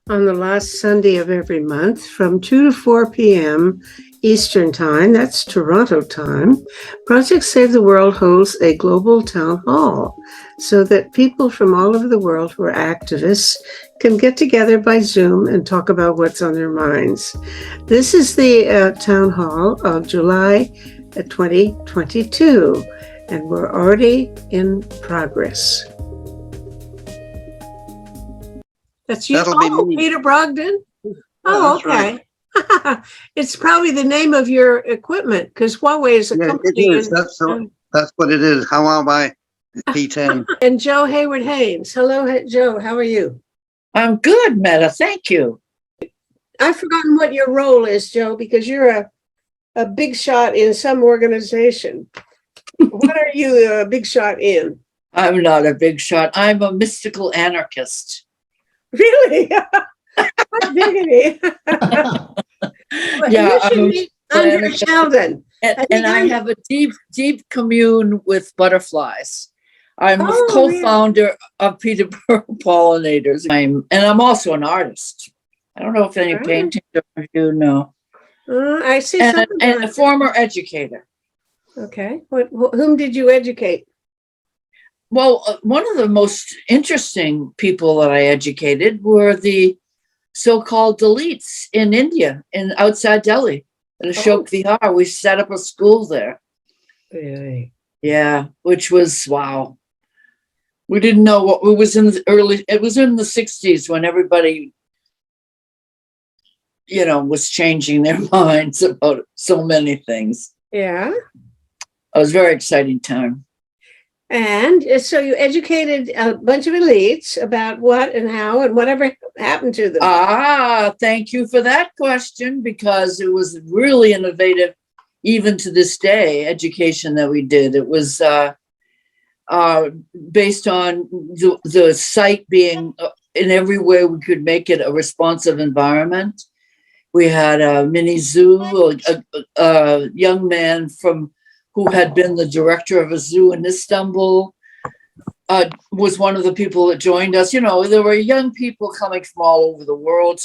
on the last Sunday of every month from 2 to 4 p.m. Eastern Time, that's Toronto time, Project Save the World holds a global town hall so that people from all over the world who are activists can get together by Zoom and talk about what's on their minds. This is the town hall of July 2022, and we're already in progress. That's you. That'll be me. Peter Brogdon. Oh, Okay. Right. It's probably the name of your equipment because Huawei is a company. It is. That's what it is. How am I, P10? And Joe Hayward Haynes. Hello, Joe. How are you? I'm good, Meta. Thank you. I've forgotten what your role is, Joe, because you're a big shot in some organization. What are you a big shot in? I'm not a big shot. I'm a mystical anarchist. Really? What dignity. Yeah, I'm Andre Sheldon. and I have a deep commune with butterflies. I'm a co-founder of Peter Pollinators. I'm also an artist. I don't know if any paintings you know. I see. And a former educator. Okay. Whom did you educate? Well, one of the most interesting people that I educated were the so-called Dalits in India, outside Delhi, at Ashok Vihar. We set up a school there. Really? Yeah, which was wow. We didn't know what it was in the early. It was in the 60s when everybody, was changing their minds about so many things. Yeah, it was a very exciting time. And so you educated a bunch of elites about what and how and whatever happened to them. Thank you for that question, because it was really innovative, even to this day, education that we did. It was based on the site being in every way we could make it a responsive environment. We had a mini zoo, a young man who had been the director of a zoo in Istanbul, was one of the people that joined us. There were young people coming from all over the world,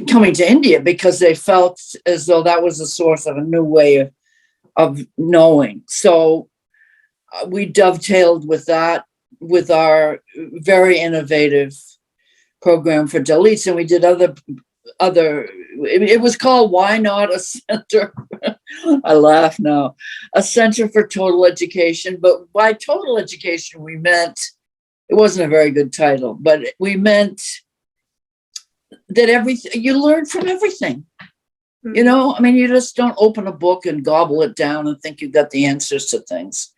coming to India because they felt as though that was a source of a new way of knowing. So we dovetailed with that, with our very innovative program for Dalits, and we did other. It was called Why Not a Center? I laugh now. A Center for Total Education. But by total education, we meant, it wasn't a very good title, but we meant that you learn from everything. Mm-hmm. You just don't open a book and gobble it down and think you've got the answers to things.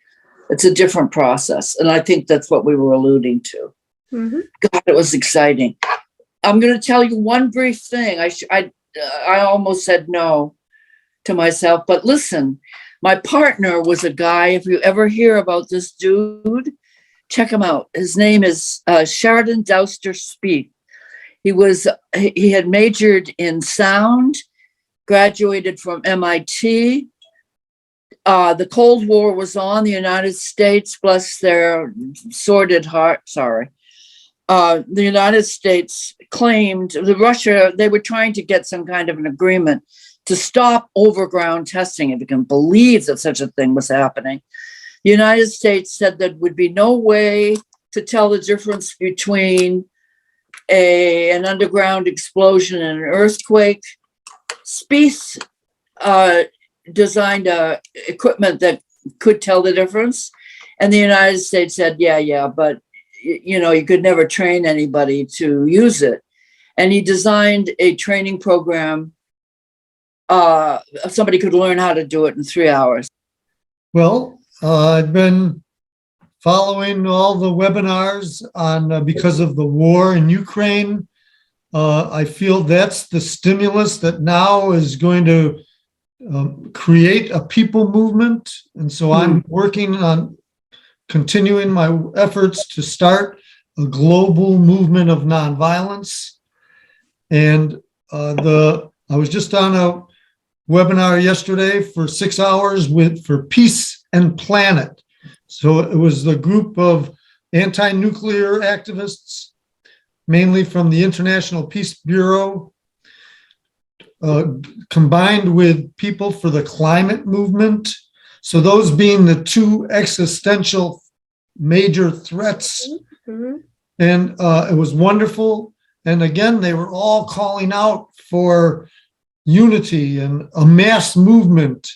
It's a different process. And I think that's what we were alluding to. Mm-hmm. God, it was exciting. I'm going to tell you one brief thing. I almost said no to myself, but listen, my partner was a guy, if you ever hear about this dude, check him out. His name is Sheridan Douster Speak. He had majored in sound, graduated from MIT. The Cold War was on. The United States, bless their sordid heart, the United States claimed Russia, they were trying to get some kind of an agreement to stop overground testing, if you can believe that such a thing was happening. The United States said there would be no way to tell the difference between an underground explosion and an earthquake. Spieth designed equipment that could tell the difference. And the United States said, yeah, but you could never train anybody to use it. And he designed a training program. Somebody could learn how to do it in 3 hours. Well, I've been following all the webinars on because of the war in Ukraine. I feel that's the stimulus that now is going to create a people movement. And so I'm working on continuing my efforts to start a global movement of nonviolence. And I was just on a webinar yesterday for 6 hours for Peace and Planet. So it was the group of anti-nuclear activists, mainly from the International Peace Bureau, combined with people for the climate movement. So those being the two existential major threats. Mhm. And it was wonderful. And again, they were all calling out for unity and a mass movement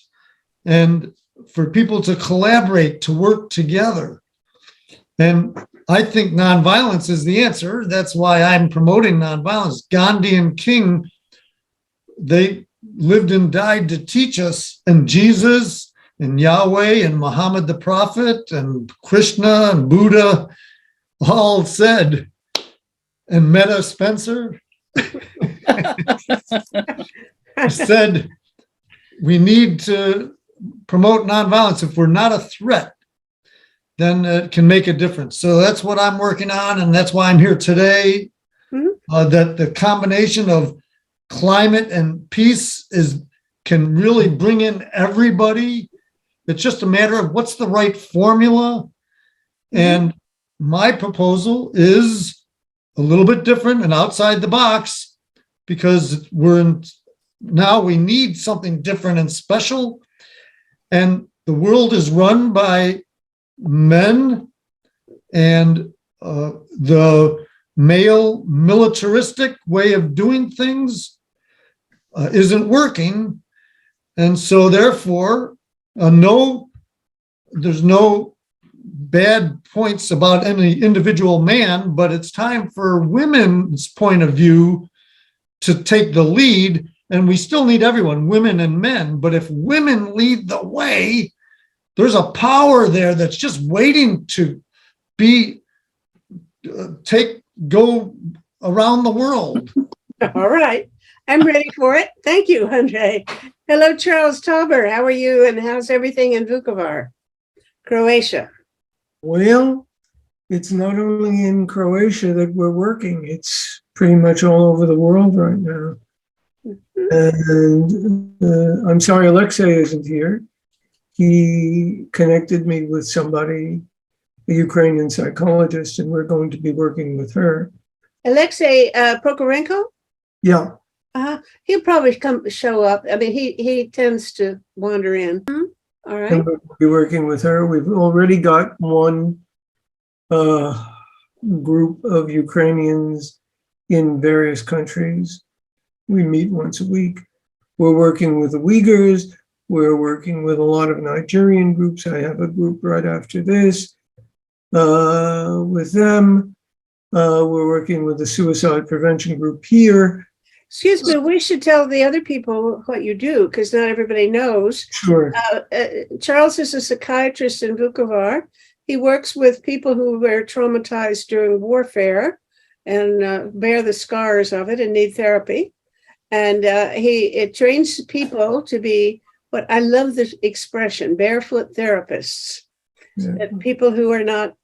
and for people to collaborate, to work together. And I think nonviolence is the answer. That's why I'm promoting nonviolence. Gandhi and King, they lived and died to teach us, and Jesus and Yahweh and Muhammad the Prophet and Krishna and Buddha all said, and Meta Spencer said, we need to promote nonviolence. If we're not a threat, then it can make a difference. So that's what I'm working on, and that's why I'm here today. That the combination of climate and peace can really bring in everybody. It's just a matter of what's the right formula. And my proposal is a little bit different and outside the box, because now we need something different and special. And the world is run by men, and the male militaristic way of doing things isn't working. And so therefore, there's no bad points about any individual man, but it's time for women's point of view to take the lead. And we still need everyone, women and men. But if women lead the way, there's a power there that's just waiting to go around the world. All right. I'm ready for it. Thank you, Andre. Hello, Charles Tauber. How are you? And how's everything in Vukovar, Croatia? Well, it's not only in Croatia that we're working, it's pretty much all over the world right now. And I'm sorry Alexei isn't here. He connected me with somebody, a Ukrainian psychologist, and we're going to be working with her. Alexei Prokorenko? Yeah. He'll probably show up. I mean, he tends to wander in. All right. And we'll be working with her. We've already got one group of Ukrainians in various countries. We meet once a week. We're working with the Uyghurs. We're working with a lot of Nigerian groups. I have a group right after this with them. We're working with the suicide prevention group here. Excuse me, we should tell the other people what you do, because not everybody knows. Sure. Charles is a psychiatrist in Vukovar. He works with people who were traumatized during warfare and bear the scars of it and need therapy. And it trains people to be, what I love the expression, barefoot therapists. Yeah. That people who are not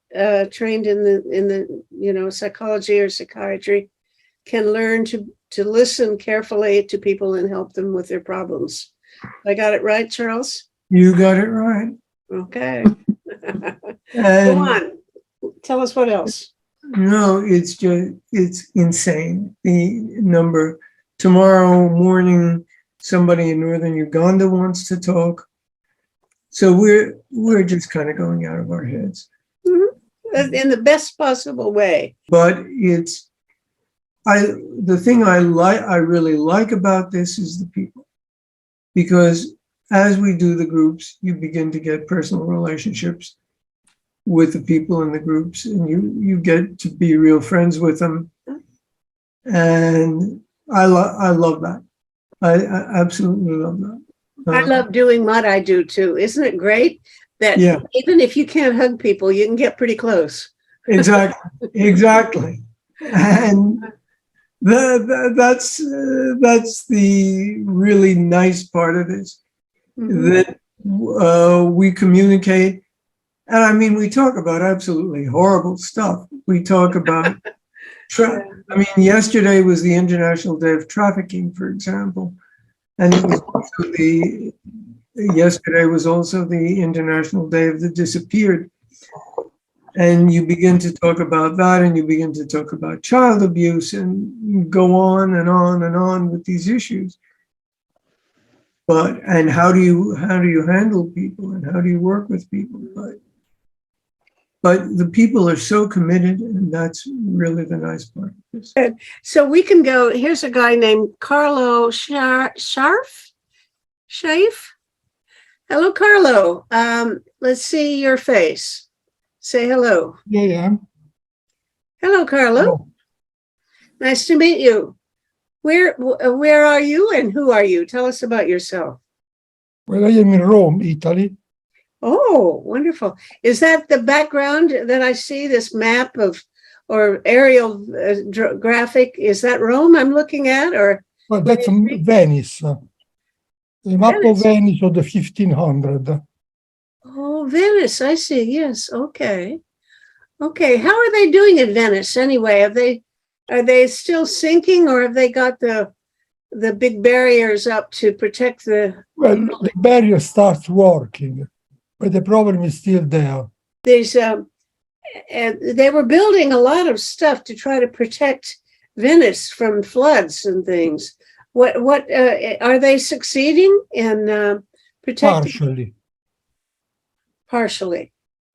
trained in the psychology or psychiatry can learn to listen carefully to people and help them with their problems. I got it right, Charles? You got it right. Okay. Go And on. Tell us what else. no, it's insane. The number. Tomorrow morning, somebody in northern Uganda wants to talk. So we're just kind of going out of our heads. In the best possible way. But the thing I really like about this is the people, because as we do the groups, you begin to get personal relationships with the people in the groups, and you get to be real friends with them. And I love that. I absolutely love that. I love doing what I do too. Isn't it great that even if you can't hug people, you can get pretty close? Exactly. And that's the really nice part of this, that we communicate. And I mean, we talk about absolutely horrible stuff. We talk about, yesterday was the International Day of Trafficking, for example. And it was also yesterday was also the International Day of the Disappeared. And you begin to talk about that, and you begin to talk about child abuse, and go on and on and on with these issues. And how do you handle people, and how do you work with people? But the people are so committed, and that's really the nice part of this. So we can go, here's a guy named Carlo Scharf. Hello, Carlo. Let's see your face. Say hello. Yeah. Hello, Carlo. Hello. Nice to meet you. Where are you and who are you? Tell us about yourself. Well, I am in Rome, Italy. Oh, wonderful. Is that the background that I see, this map of, or aerial graphic? Is that Rome I'm looking at, or? Well, that's Venice. The map of Venice of the 1500. Oh, Venice, I see. Yes. Okay. Okay. How are they doing in Venice anyway? Are they still sinking, or have they got the big barriers up to protect the? Well, the barrier starts working, but the problem is still there. There's they were building a lot of stuff to try to protect Venice from floods and things. What are they succeeding in protecting? Partially.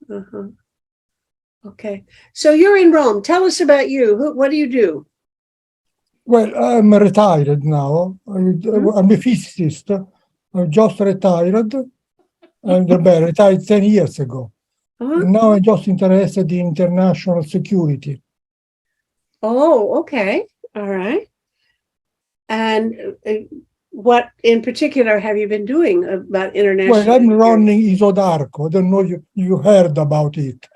Uh-huh. Okay. So you're in Rome. Tell us about you. What do you do? Well, I'm retired now. I'm a physicist. I'm just retired. I'm retired 10 years ago. And now I'm just interested in international security. Oh, okay. All right. And what in particular have you been doing about international Well, I'm security? running Isodarco. I don't know if you heard about it.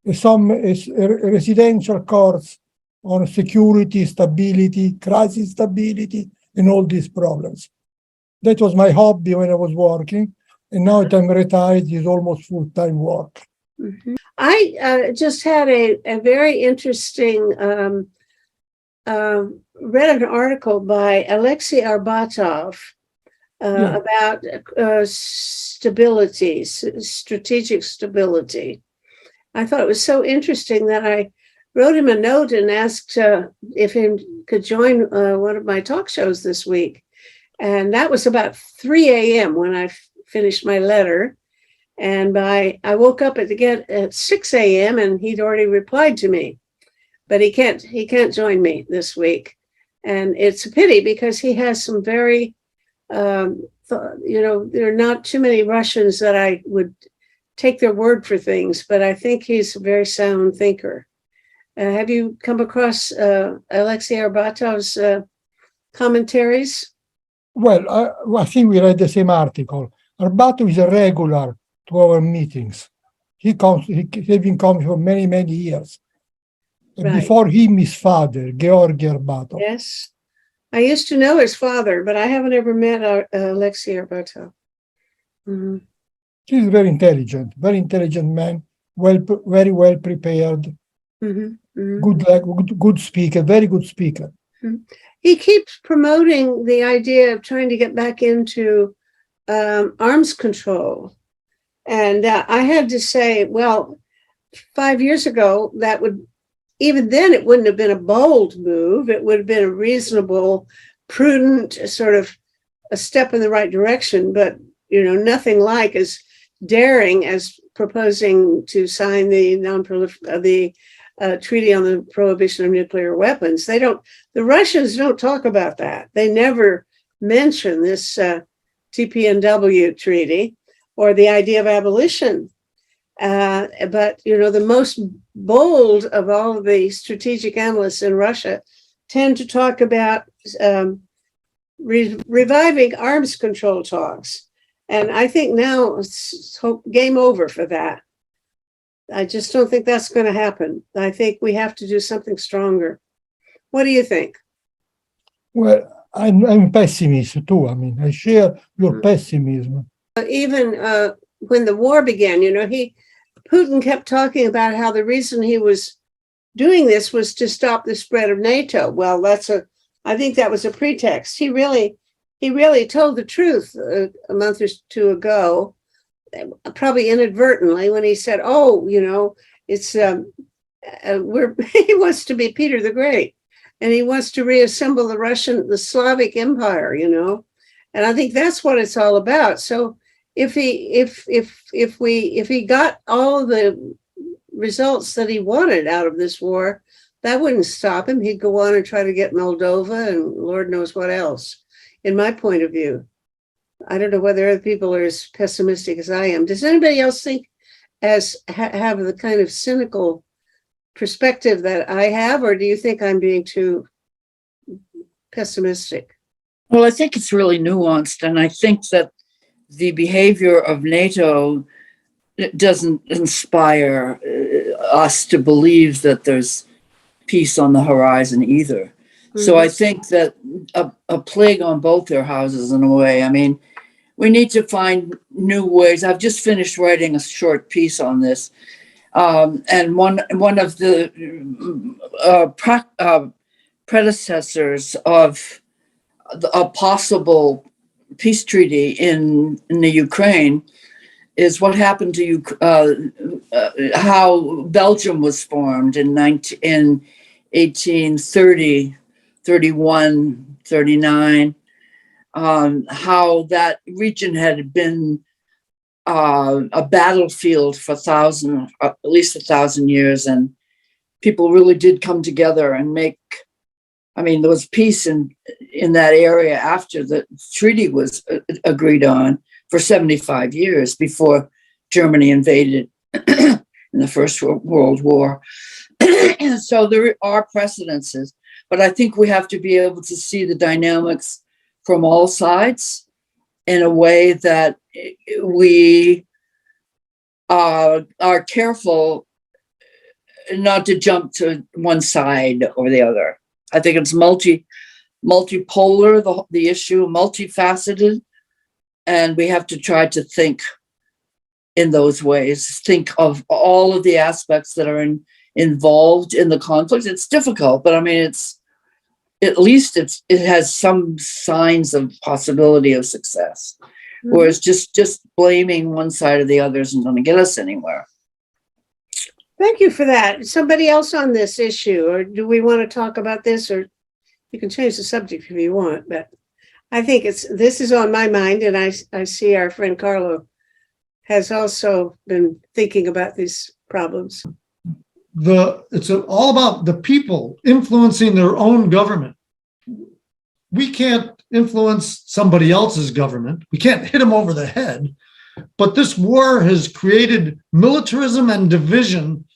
It's a residential course on security, stability, crisis stability, and all these problems. That was my hobby when I was working, and now that I'm retired, it's almost full-time work. Mm-hmm. I just had a very interesting, read an article by Alexei Arbatov about stability, strategic stability. I thought it was so interesting that I wrote him a note and asked if he could join one of my talk shows this week. And that was about 3 a.m. when I finished my letter. And I woke up at 6 a.m. and he'd already replied to me. But he can't join me this week. And it's a pity because he has some very, there are not too many Russians that I would take their word for things, but I think he's a very sound thinker. Have you come across Alexei Arbatov's commentaries? Well, I think we read the same article. Arbatov is a regular to our meetings. He's been coming for many, many years. Right. Before him, his father, Georgy Arbatov. Yes. I used to know his father, but I haven't ever met Alexei Arbatov. Mm-hmm. He's very intelligent man, very well prepared, good speaker, very good speaker. Mm-hmm. He keeps promoting the idea of trying to get back into arms control. And I had to say, well, 5 years ago, even then it wouldn't have been a bold move. It would have been a reasonable, prudent sort of a step in the right direction, but nothing like as daring as proposing to sign the Treaty on the Prohibition of Nuclear Weapons. The Russians don't talk about that. They never mention this TPNW treaty or the idea of abolition. But the most bold of all of the strategic analysts in Russia tend to talk about reviving arms control talks. And I think now it's game over for that. I just don't think that's going to happen. I think we have to do something stronger. What do you think? Well, I'm pessimist too. I mean, I share your pessimism. Even when the war began, Putin kept talking about how the reason he was doing this was to stop the spread of NATO. Well, I think that was a pretext. He really told the truth a month or two ago, probably inadvertently, when he said, it's he wants to be Peter the Great, and he wants to reassemble the Slavic Empire, and I think that's what it's all about. So if he got all the results that he wanted out of this war, that wouldn't stop him. He'd go on and try to get Moldova and Lord knows what else, in my point of view. I don't know whether other people are as pessimistic as I am. Does anybody else think have the kind of cynical perspective that I have, or do you think I'm being too pessimistic? Well, I think it's really nuanced, and I think that the behavior of NATO doesn't inspire us to believe that there's peace on the horizon either. Mm-hmm. So I think that a plague on both their houses in a way. I mean, we need to find new ways. I've just finished writing a short piece on this. And one of the predecessors of a possible peace treaty in the Ukraine is what happened to how Belgium was formed in 1830, 31, 39. How that region had been a battlefield for at least 1,000 years, and people really did come together and there was peace in that area after the treaty was agreed on for 75 years before Germany invaded in the First World War. So there are precedences, but I think we have to be able to see the dynamics from all sides in a way that we are careful not to jump to one side or the other. I think it's multipolar, the issue, multifaceted, and we have to try to think in those ways, think of all of the aspects that are involved in the conflict. It's difficult, but I mean, it has some signs of possibility of success. Mm-hmm. Whereas just blaming one side or the other isn't going to get us anywhere. Thank you for that. Somebody else on this issue, or do we want to talk about this, or you can change the subject if you want, but I think this is on my mind, and I see our friend Carlo has also been thinking about these problems. It's all about the people influencing their own government. We can't influence somebody else's government. We can't hit them over the head. But this war has created militarism and division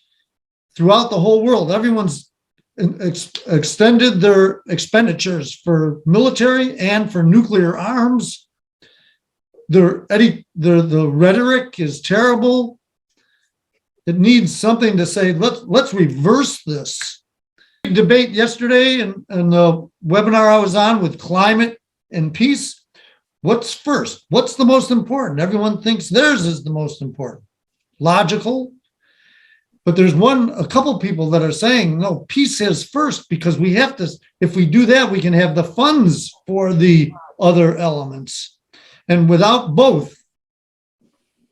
throughout the whole world. Everyone's extended their expenditures for military and for nuclear arms. The rhetoric is terrible. It needs something to say, let's reverse this. Debate yesterday and the webinar I was on with climate and peace. What's first? What's the most important? Everyone thinks theirs is the most important. Logical. But there's a couple people that are saying, no, peace is first, because we have to, if we do that, we can have the funds for the other elements. And without both,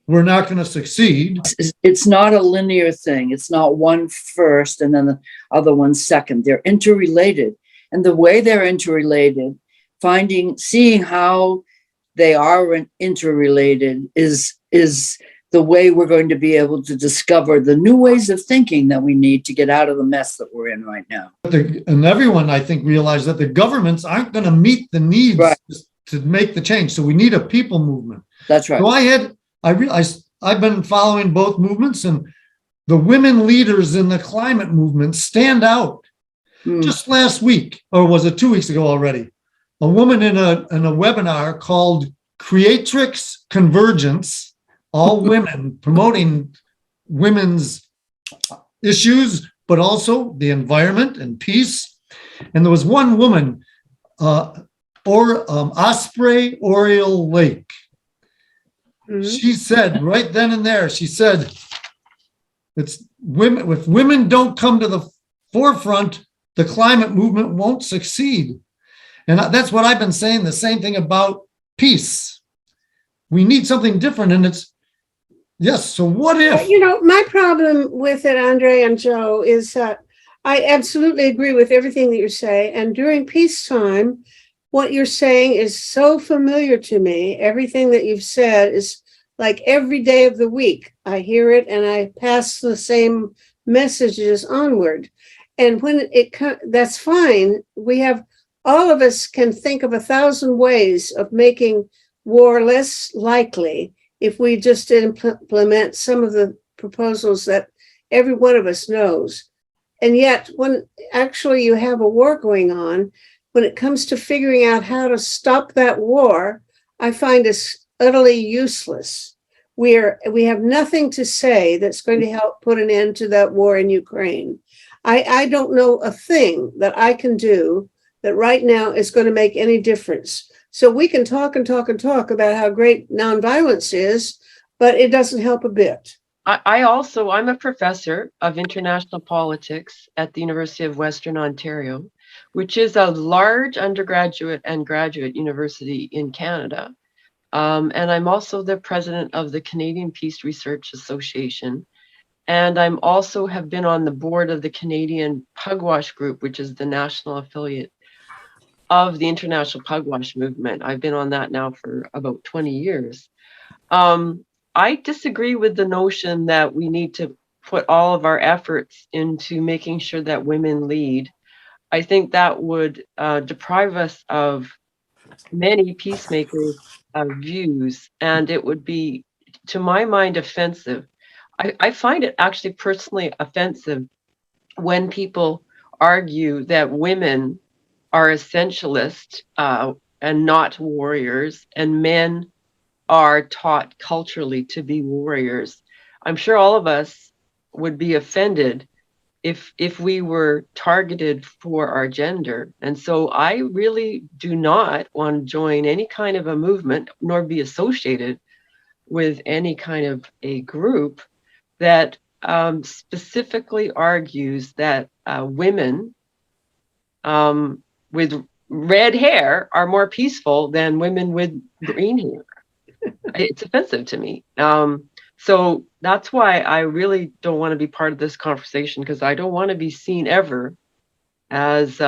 we're not going to succeed. It's not a linear thing. It's not one first and then the other one second. They're interrelated. And the way they're interrelated, seeing how they are interrelated is the way we're going to be able to discover the new ways of thinking that we need to get out of the mess that we're in right now. And everyone, I think, realized that the governments aren't going to meet the needs to make the change. So we need a people movement. That's right. So I've been following both movements, and the women leaders in the climate movement stand out. Just last week, or was it 2 weeks ago already? A woman in a webinar called Creatrix Convergence, all women, promoting women's issues, but also the environment and peace. And there was one woman, Osprey Oriole Lake. Mm-hmm. She said right then and there, she said, it's women, if women don't come to the forefront, the climate movement won't succeed. And that's what I've been saying, the same thing about peace. We need something different. And Yes, so what if? My problem with it, Andre and Joe, is that I absolutely agree with everything that you say. And during peacetime, what you're saying is so familiar to me. Everything that you've said is like every day of the week. I hear it and I pass the same messages onward. And when that's fine. All of us can think of 1,000 ways of making war less likely if we just implement some of the proposals that every one of us knows. And yet, when actually you have a war going on, when it comes to figuring out how to stop that war, I find us utterly useless. We have nothing to say that's going to help put an end to that war in Ukraine. I don't know a thing that I can do that right now is going to make any difference. So we can talk and talk and talk about how great nonviolence is, but it doesn't help a bit. I'm a professor of international politics at the University of Western Ontario, which is a large undergraduate and graduate university in Canada. And I'm also the president of the Canadian Peace Research Association. And I'm also have been on the board of the Canadian Pugwash Group, which is the national affiliate of the International Pugwash Movement. I've been on that now for about 20 years. I disagree with the notion that we need to put all of our efforts into making sure that women lead. I think that would deprive us of many peacemakers' views, and it would be, to my mind, offensive. I find it actually personally offensive when people argue that women are essentialist and not warriors, and men are taught culturally to be warriors. I'm sure all of us would be offended if we were targeted for our gender. And so I really do not want to join any kind of a movement nor be associated with any kind of a group that specifically argues that women with red hair are more peaceful than women with green hair. It's offensive to me. So that's why I really don't want to be part of this conversation, because I don't want to be seen ever as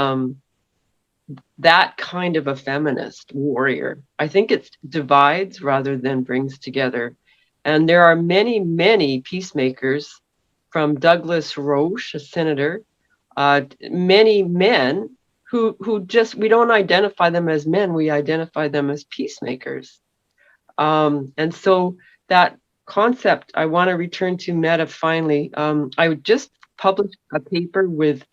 that kind of a feminist warrior. I think it divides rather than brings together. And there are many, many peacemakers, from Douglas Roche, a senator, many men who just, we don't identify them as men, we identify them as peacemakers. And so that concept, I want to return to meta finally. I just published a paper with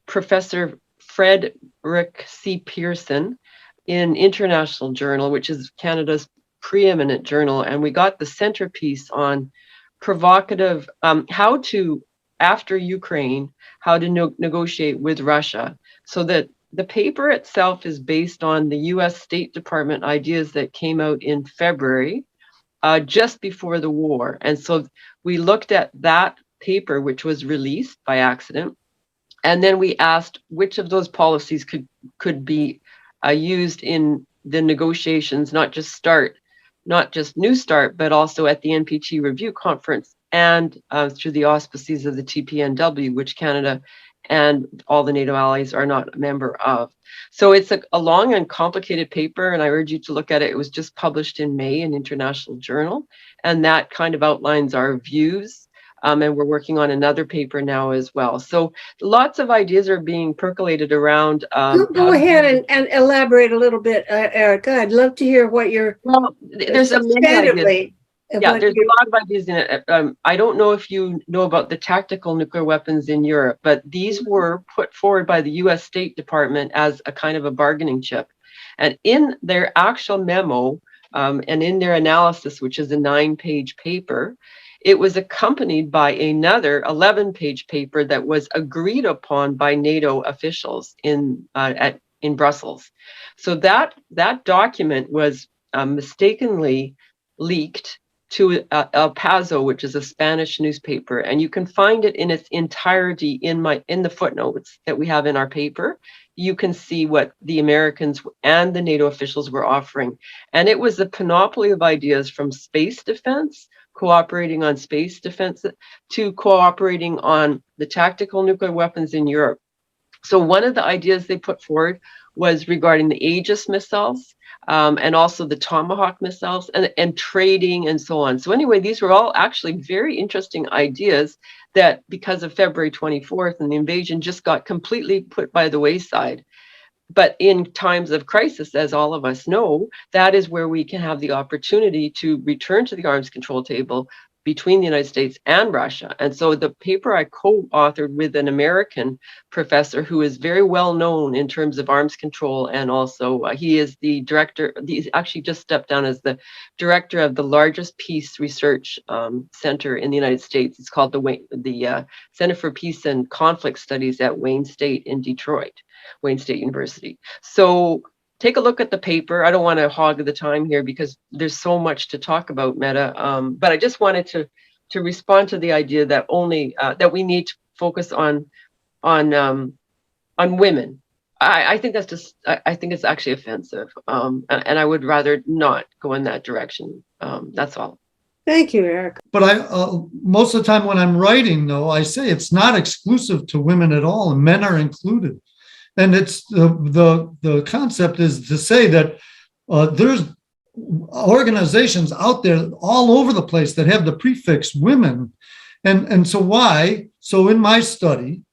Professor Frederick C. Pearson in International Journal, which is Canada's preeminent journal. And we got the centerpiece on provocative, how to, after Ukraine, how to negotiate with Russia. So that the paper itself is based on the US State Department ideas that came out in February, just before the war. And so we looked at that paper, which was released by accident. And then we asked which of those policies could be used in the negotiations, not just New START, but also at the NPT review conference and through the auspices of the TPNW, which Canada and all the NATO allies are not a member of. So it's a long and complicated paper, and I urge you to look at it. It was just published in May in International Journal, and that kind of outlines our views. And we're working on another paper now as well. So lots of ideas are being percolated around. Go ahead and elaborate a little bit, Erica. I'd love to hear what you're. Well, there's many ideas. Yeah, there's a lot of ideas in it. I don't know if you know about the tactical nuclear weapons in Europe, but these were put forward by the US State Department as a kind of a bargaining chip. And in their actual memo and in their analysis, which is a 9-page paper, it was accompanied by another 11-page paper that was agreed upon by NATO officials in Brussels. So that document was mistakenly leaked to El Paso, which is a Spanish newspaper, and you can find it in its entirety in the footnotes that we have in our paper. You can see what the Americans and the NATO officials were offering, and it was a panoply of ideas from space defense, cooperating on space defense to cooperating on the tactical nuclear weapons in Europe. So one of the ideas they put forward was regarding the Aegis missiles, and also the Tomahawk missiles, and trading and so on. So anyway, these were all actually very interesting ideas that, because of February 24th and the invasion, just got completely put by the wayside. But in times of crisis, as all of us know, that is where we can have the opportunity to return to the arms control table between the United States and Russia. And so the paper I co-authored with an American professor who is very well known in terms of arms control, and also he is the director, he's actually just stepped down as the director of the largest peace research center in the United States. It's called the Center for Peace and Conflict Studies at Wayne State in Detroit, Wayne State University. So take a look at the paper. I don't want to hog the time here because there's so much to talk about, Meta. But I just wanted to respond to the idea that only that we need to focus on women. I think that's just, I think it's actually offensive, and I would rather not go in that direction. That's all. Thank you, Eric. But most of the time when I'm writing, though, I say it's not exclusive to women at all, and men are included. And it's the concept is to say that there's organizations out there all over the place that have the prefix women. And so why? So in my study,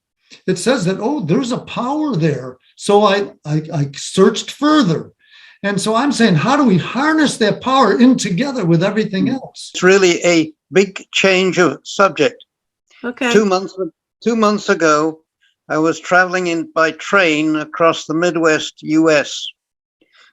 it says that, oh, there's a power there. So I searched further. And so I'm saying, how do we harness that power in together with everything else? It's really a big change of subject. Okay. 2 months ago, I was traveling by train across the Midwest US.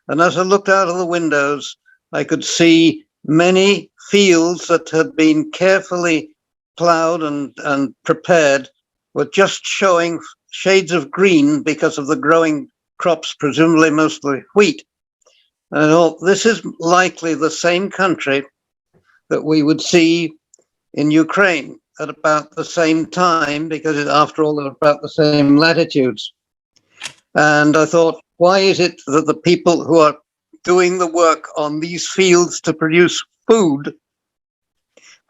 And as I looked out of the windows, I could see many fields that had been carefully plowed and prepared were just showing shades of green because of the growing crops, presumably mostly wheat. And I thought, this is likely the same country that we would see in Ukraine at about the same time, because after all, they're about the same latitudes. And I thought, why is it that the people who are doing the work on these fields to produce food,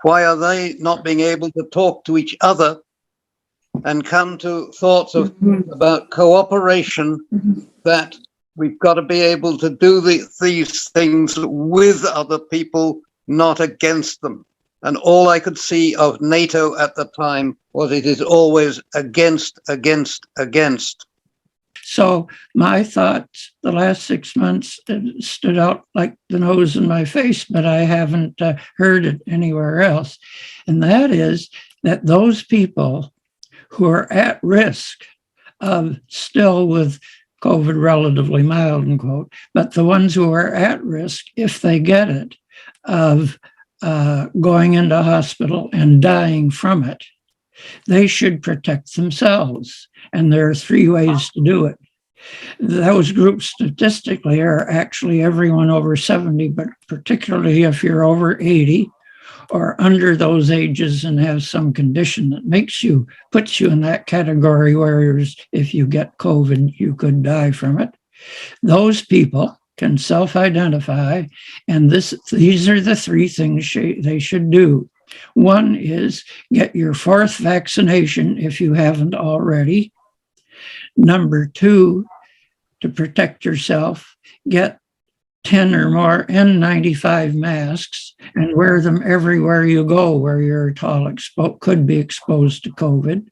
why are they not being able to talk to each other and come to thoughts of about cooperation, that we've got to be able to do these things with other people, not against them? And all I could see of NATO at the time was it is always against. So my thoughts the last 6 months stood out like the nose in my face, but I haven't heard it anywhere else. And that is that those people who are at risk of still with COVID relatively mild, unquote, but the ones who are at risk, if they get it, of going into hospital and dying from it, they should protect themselves. And there are 3 ways to do it. Those groups statistically are actually everyone over 70, but particularly if you're over 80 or under those ages and have some condition that puts you in that category where if you get COVID, you could die from it. Those people can self-identify, and these are the 3 things they should do. One is get your 4th vaccination if you haven't already. Number 2, to protect yourself, get 10 or more N95 masks and wear them everywhere you go where you're at all could be exposed to COVID.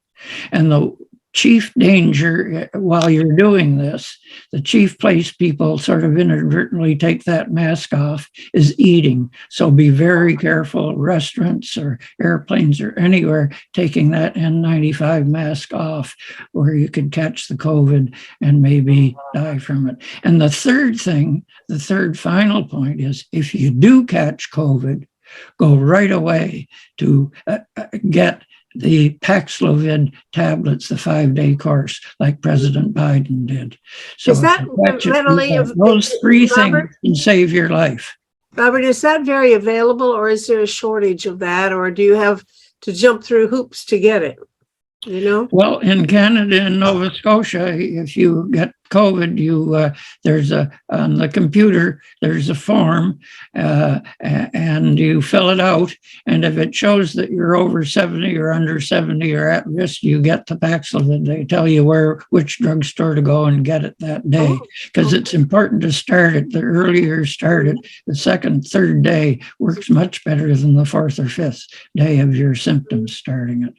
And the chief danger while you're doing this, the chief place people sort of inadvertently take that mask off is eating. So be very careful, restaurants or airplanes or anywhere, taking that N95 mask off where you could catch the COVID and maybe die from it. And the third thing, the third final point is if you do catch COVID, go right away to get the Paxlovid tablets, the 5-day course, like President Biden did. So Is that readily those 3 things Robert? can save your life. Robert, is that very available, or is there a shortage of that, or do you have to jump through hoops to get it? you know? Well, in Canada and Nova Scotia, if you get COVID, there's on the computer, there's a form, and you fill it out. And if it shows that you're over 70 or under 70 or at risk, you get the Paxlovid. They tell you which drugstore to go and get it that day, because it's important to start it. The earlier start it, the second, third day works much better than the fourth or fifth day of your symptoms starting it.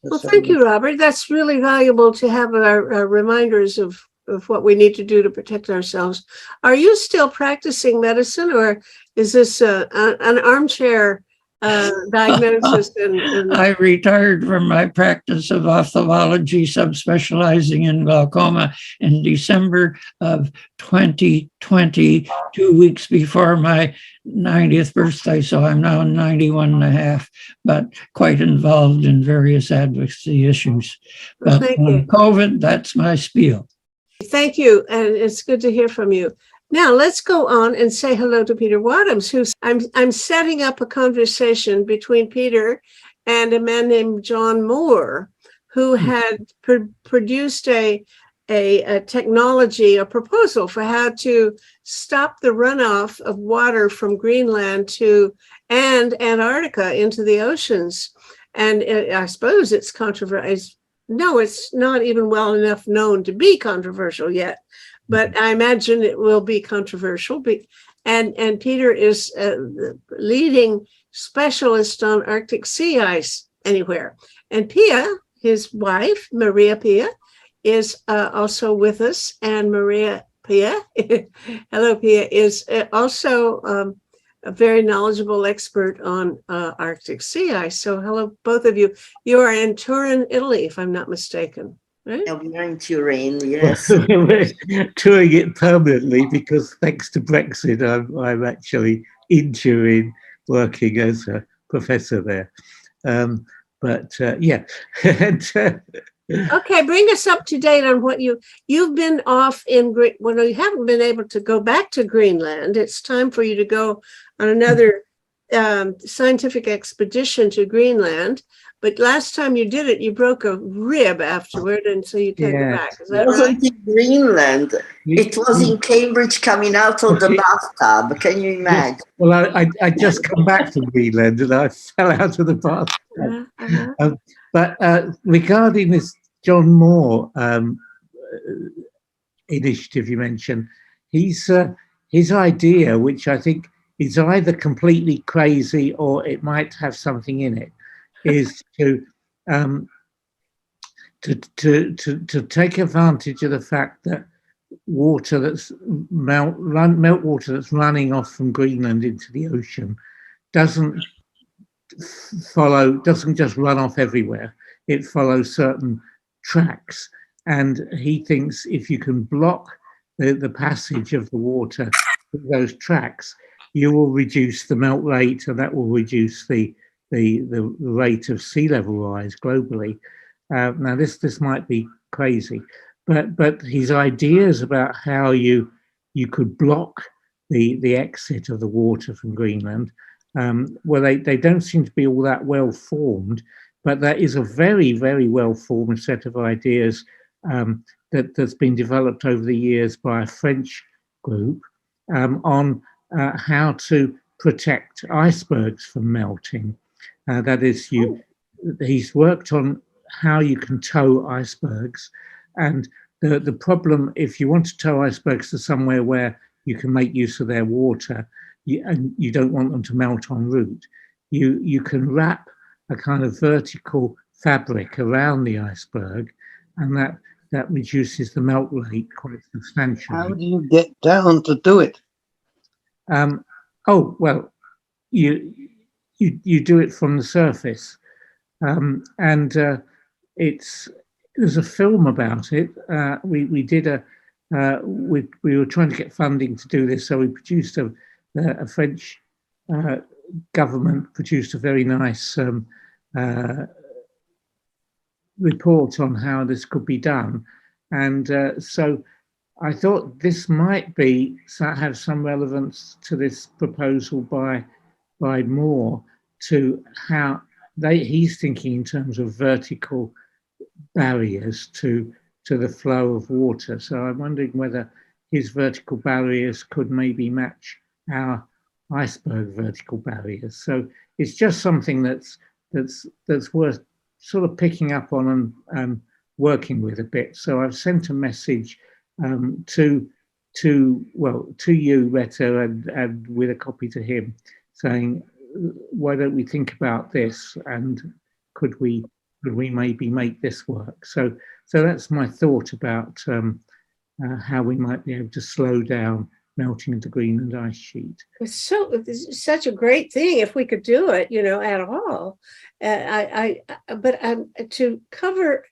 Well, thank you, Robert. That's really valuable to have our reminders of what we need to do to protect ourselves. Are you still practicing medicine, or is this an armchair diagnosis? I retired from my practice of ophthalmology, subspecializing in glaucoma in December of 2020, 2 weeks before my 90th birthday. So I'm now 91 and a half, but quite involved in various advocacy issues. But on COVID, that's my spiel. Thank you. And it's good to hear from you. Now let's go on and say hello to Peter Wadhams, who's I'm setting up a conversation between Peter and a man named John Moore, who had produced a technology, a proposal for how to stop the runoff of water from Greenland and Antarctica into the oceans. And I suppose it's controversial. No, it's not even well enough known to be controversial yet. But I imagine it will be controversial. And Peter is the leading specialist on Arctic sea ice anywhere. And Pia, his wife, Maria Pia, is also with us. And Maria Pia, hello Pia, is also a very knowledgeable expert on Arctic sea ice. So hello, both of you. You are in Turin, Italy, if I'm not mistaken. Right? Yeah, we are in Turin, yes. We're touring it permanently because thanks to Brexit, I'm actually in Turin working as a professor there. Yeah. Okay, bring us up to date on what you've been off in well, you haven't been able to go back to Greenland. It's time for you to go on another scientific expedition to Greenland. But last time you did it, you broke a rib afterward, and so you can't go back. Is that It wasn't right? in Greenland. It was in Cambridge coming out of the bathtub. Can you imagine? Well, I just come back from Greenland and I fell out of the bathtub. But regarding this John Moore initiative you mentioned, his idea, which I think is either completely crazy or it might have something in it, is to take advantage of the fact that water that's meltwater that's running off from Greenland into the ocean doesn't just run off everywhere. It follows certain tracks, and he thinks if you can block the passage of the water through those tracks, you will reduce the melt rate, and that will reduce the rate of sea level rise globally. Now this might be crazy, but his ideas about how you could block the exit of the water from Greenland, well, they don't seem to be all that well formed, but that is a very, very well formed set of ideas that's been developed over the years by a French group on how to protect icebergs from melting. That is, he's worked on how you can tow icebergs, and the problem, if you want to tow icebergs to somewhere where you can make use of their water, and you don't want them to melt en route, you can wrap a kind of vertical fabric around the iceberg, and that reduces the melt rate quite substantially. How do you get down to do it? Oh well, you do it from the surface, and there's a film about it. We did we were trying to get funding to do this, so we produced a French government produced a very nice report on how this could be done, and so I thought this might have some relevance to this proposal by Moore, to how he's thinking in terms of vertical barriers to the flow of water. So I'm wondering whether his vertical barriers could maybe match our iceberg vertical barriers. So it's just something that's worth sort of picking up on and working with a bit. So I've sent a message to you, Retta, and with a copy to him, saying, why don't we think about this, and could we maybe make this work? So that's my thought about how we might be able to slow down melting of the Greenland ice sheet. It's such a great thing if we could do it, at all. But to cover,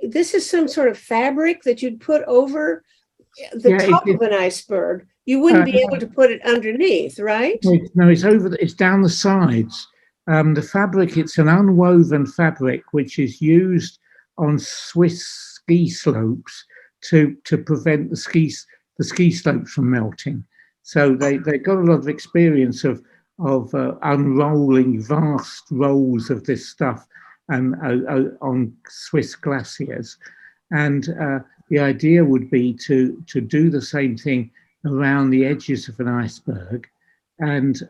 this is some sort of fabric that you'd put over the top of an iceberg. You wouldn't be able to put it underneath, right? No, it's down the sides. The fabric, it's an unwoven fabric which is used on Swiss ski slopes to prevent the ski slopes from melting. So they got a lot of experience of unrolling vast rolls of this stuff and on Swiss glaciers. And the idea would be to do the same thing around the edges of an iceberg, and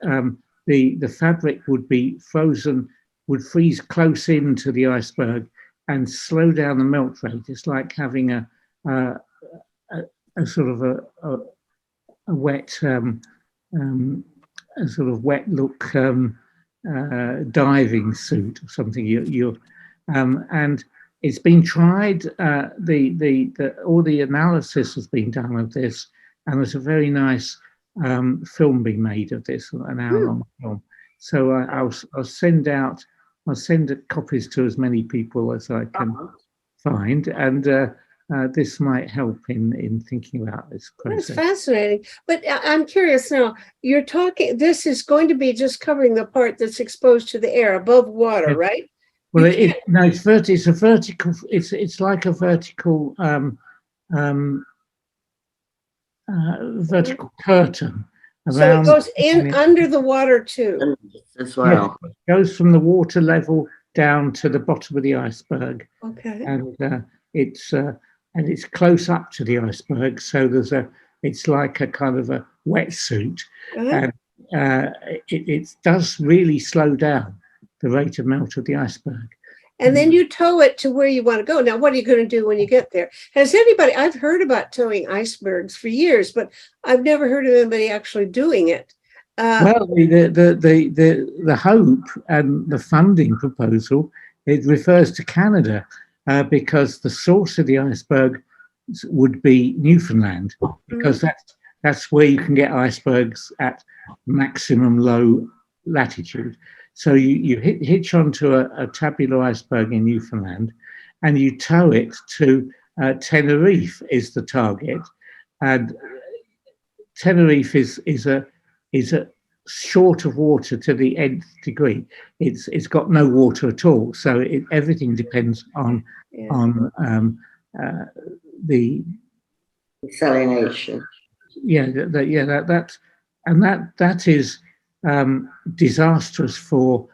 the fabric would be frozen, would freeze close into the iceberg and slow down the melt rate. It's like having a sort of a wet, a sort of wet look diving suit or something. And it's been tried. All the analysis has been done of this, and there's a very nice film being made of this, an hour-long film. So I'll send copies to as many people as I can find, and this might help in thinking about this process. That's fascinating. But I'm curious now, you're talking, this is going to be just covering the part that's exposed to the air above water, right? Well, it's a vertical, it's like a vertical vertical curtain around. So it goes in under the water too. As well. Yes, it goes from the water level down to the bottom of the iceberg. Okay. And it's close up to the iceberg, so it's like a kind of a wetsuit, and it does really slow down the rate of melt of the iceberg. And then you tow it to where you want to go. Now, what are you going to do when you get there? I've heard about towing icebergs for years, but I've never heard of anybody actually doing it. Well, the hope and the funding proposal, it refers to Canada, because the source of the iceberg would be Newfoundland, because that's where you can get icebergs at maximum low latitude. So you hitch onto a tabular iceberg in Newfoundland, and you tow it to Tenerife is the target, and Tenerife is a short of water to the nth degree. It's got no water at all, so everything depends on the desalination. That is disastrous for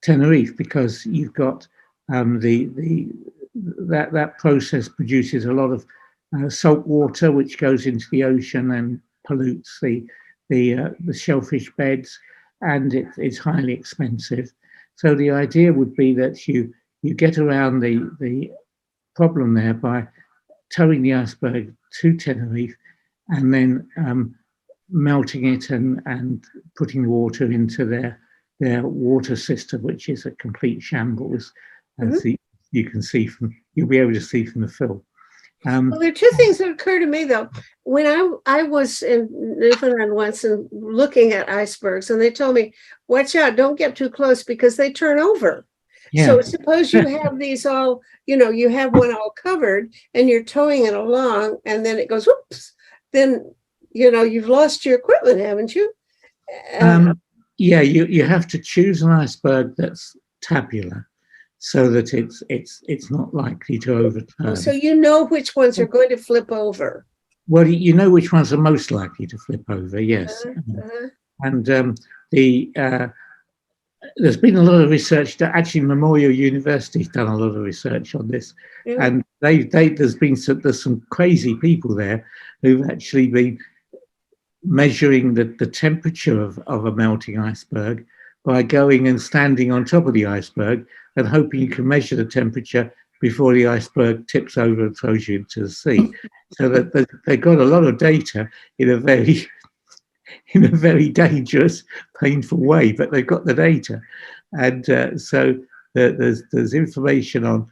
Tenerife, because you've got that process produces a lot of salt water which goes into the ocean and pollutes the shellfish beds, and it's highly expensive. So the idea would be that you get around the problem there by towing the iceberg to Tenerife and then melting it and putting the water into their water system, which is a complete shambles, as you'll be able to see from the film. Well, there are two things that occur to me, though. When I was in Newfoundland once and looking at icebergs, and they told me, watch out, don't get too close because they turn over. Yeah. So suppose you have these all, you have one all covered and you're towing it along, and then it goes, whoops, then, you've lost your equipment, haven't you? Yeah, you have to choose an iceberg that's tabular, so that it's not likely to overturn. So which ones are going to flip over. Well, which ones are most likely to flip over, yes. And there's been a lot of research that actually Memorial University's done a lot of research on this, Yeah. and there's some crazy people there who've actually been measuring the temperature of a melting iceberg by going and standing on top of the iceberg and hoping you can measure the temperature before the iceberg tips over and throws you into the sea. So that they got a lot of data in a very dangerous, painful way, but they've got the data. And so there's information on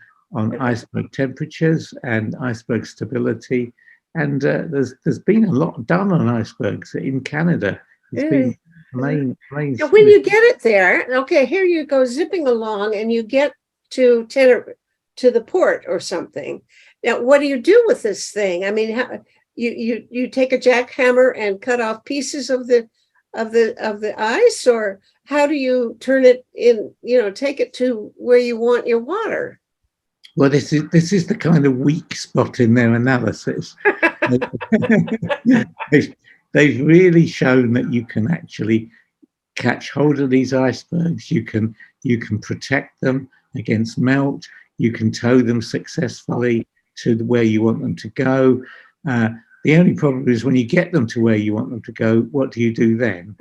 iceberg temperatures and iceberg stability. And there's been a lot done on icebergs in Canada. It's been main. Now, when you get it there, okay, here you go zipping along and you get to the port or something. Now, what do you do with this thing? I mean, you take a jackhammer and cut off pieces of the ice, or how do you turn it in, take it to where you want your water? Well, this is the kind of weak spot in their analysis. They've really shown that you can actually catch hold of these icebergs. You can protect them against melt. You can tow them successfully to where you want them to go. The only problem is when you get them to where you want them to go, what do you do then?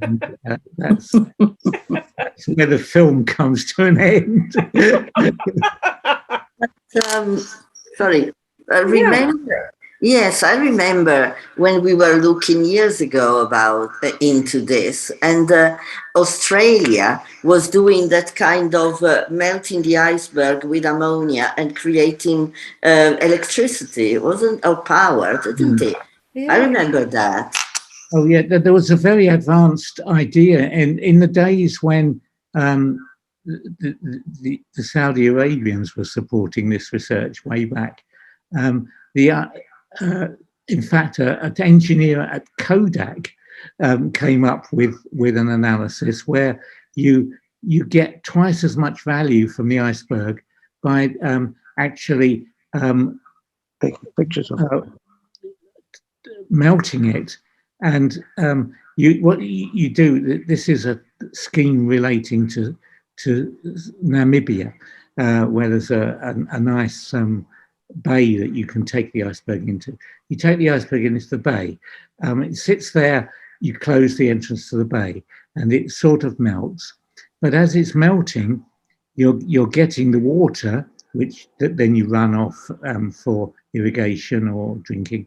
And that's where the film comes to an end. Remember, yes, I remember when we were looking years ago into this, and Australia was doing that kind of melting the iceberg with ammonia and creating electricity, or power, didn't it? Yeah. I remember that. Oh yeah, there was a very advanced idea, and in the days when the Saudi Arabians were supporting this research way back. In fact, an engineer at Kodak came up with an analysis where you get twice as much value from the iceberg by actually Taking pictures of it. melting it. And what you do, this is a scheme relating to Namibia, where there's a nice bay that you can take the iceberg into. You take the iceberg into the bay. It sits there, you close the entrance to the bay, and it sort of melts. But as it's melting, you're getting the water, which then you run off for irrigation or drinking.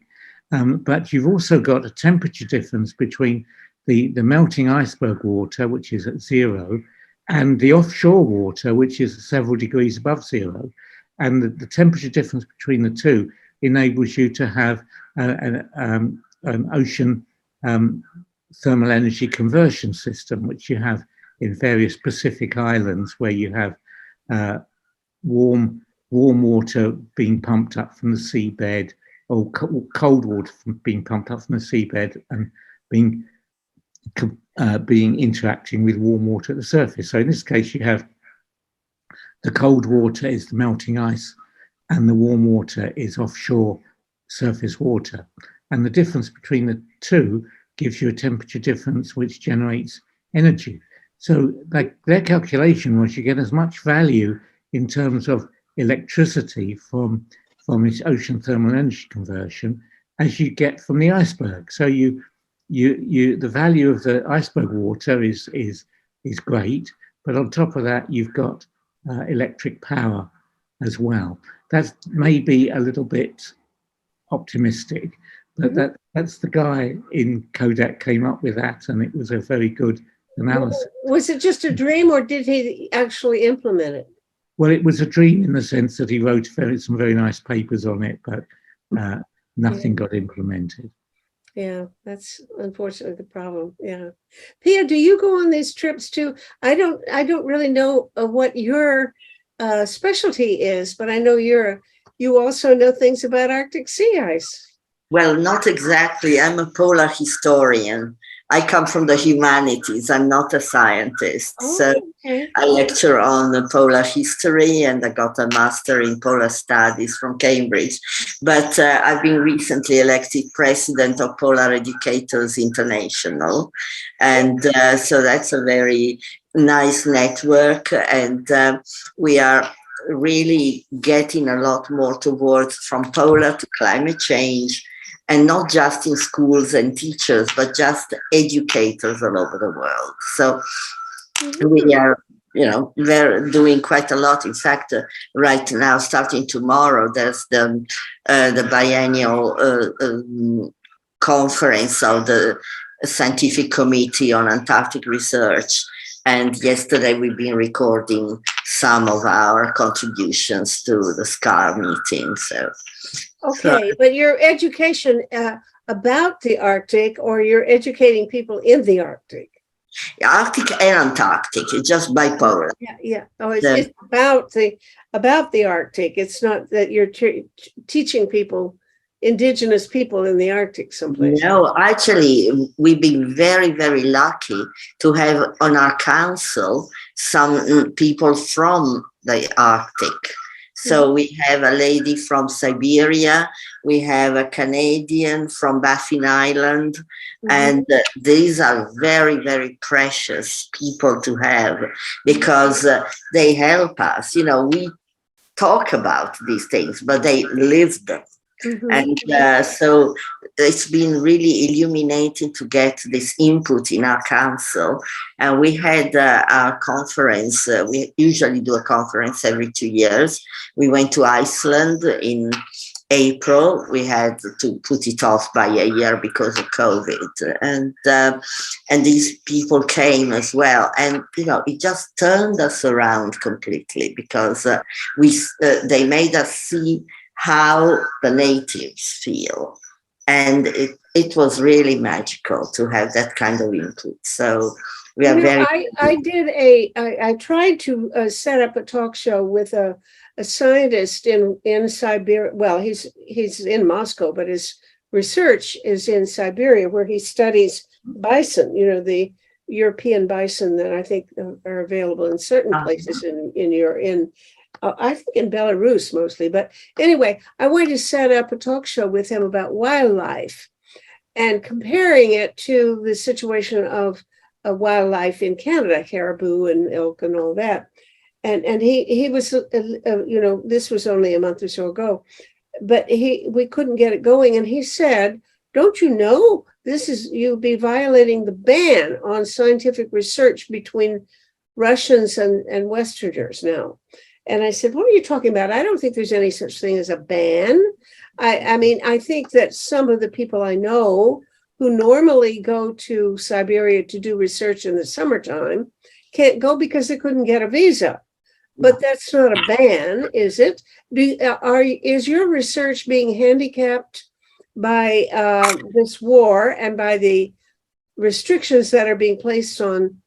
But you've also got a temperature difference between the melting iceberg water, which is at 0, and the offshore water, which is several degrees above 0. And the temperature difference between the two enables you to have an ocean thermal energy conversion system, which you have in various Pacific islands, where you have warm water being pumped up from the seabed, or cold water being pumped up from the seabed and being interacting with warm water at the surface. So in this case, you have the cold water is the melting ice, and the warm water is offshore surface water. And the difference between the two gives you a temperature difference which generates energy. So like their calculation was you get as much value in terms of electricity from its ocean thermal energy conversion as you get from the iceberg. So the value of the iceberg water is great, but on top of that you've got electric power as well. That's maybe a little bit optimistic, but that's the guy in Kodak came up with that, and it was a very good analysis. Was it just a dream, or did he actually implement it? Well, it was a dream in the sense that he wrote some very nice papers on it, but nothing got implemented. Yeah, that's unfortunately the problem. Yeah. Pia, do you go on these trips too? I don't really know what your specialty is, but I know you also know things about Arctic sea ice. Well, not exactly. I'm a polar historian. I come from the humanities. I'm not a scientist. So Okay. I lecture on polar history, and I got a master in polar studies from Cambridge. But I've been recently elected president of Polar Educators International. And so that's a very nice network, and we are really getting a lot more towards from polar to climate change, and not just in schools and teachers, but just educators all over the world. So we are, we're doing quite a lot. In fact, right now, starting tomorrow, there's the biennial conference of the Scientific Committee on Antarctic Research. And yesterday we've been recording some of our contributions to the SCAR meeting. Okay, but your education about the Arctic, or you're educating people in the Arctic? Arctic and Antarctic, it's just bipolar. Yeah. Oh, it's about the Arctic. It's not that you're teaching people, indigenous people in the Arctic someplace. No, actually, we've been very, very lucky to have on our council some people from the Arctic. So we have a lady from Siberia, we have a Canadian from Baffin Island, and these are very, very precious people to have, because they help us. We talk about these things, but they live them. And so it's been really illuminating to get this input in our council. And we had our conference. We usually do a conference every 2 years. We went to Iceland in April. We had to put it off by a year because of COVID. And these people came as well. And, it just turned us around completely, because they made us see how the natives feel. And it was really magical to have that kind of input. So we are very... I tried to set up a talk show with a scientist in Siberia. Well, he's in Moscow, but his research is in Siberia, where he studies bison, the European bison that I think are available in certain places I think in Belarus mostly. But anyway, I wanted to set up a talk show with him about wildlife and comparing it to the situation of wildlife in Canada, caribou and elk and all that. And he was, this was only a month or so ago, but we couldn't get it going. And he said, don't you know, you'll be violating the ban on scientific research between Russians and Westerners now. And I said, what are you talking about? I don't think there's any such thing as a ban. I mean, I think that some of the people I know who normally go to Siberia to do research in the summertime can't go because they couldn't get a visa. But that's not a ban, is it? Is your research being handicapped by this war and by the restrictions that are being placed on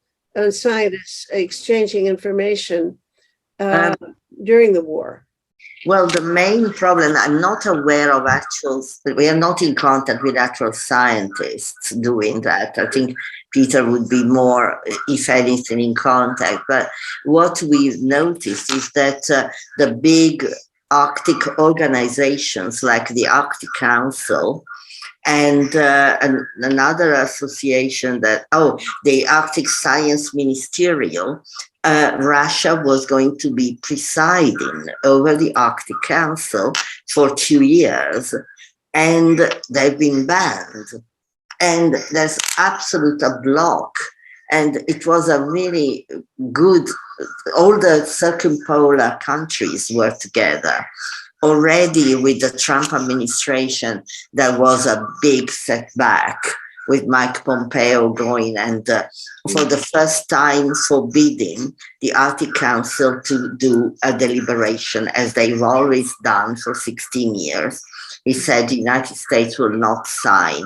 scientists exchanging information during the war? Well, the main problem, I'm not aware of we are not in contact with actual scientists doing that. I think Peter would be more, if anything, in contact. But what we've noticed is that the big Arctic organizations like the Arctic Council and another association the Arctic Science Ministerial, Russia was going to be presiding over the Arctic Council for 2 years, and they've been banned. And there's absolute a block. And it was a really good, all the circumpolar countries were together. Already with the Trump administration, there was a big setback with Mike Pompeo going and for the first time forbidding the Arctic Council to do a deliberation, as they've always done for 16 years. He said the United States will not sign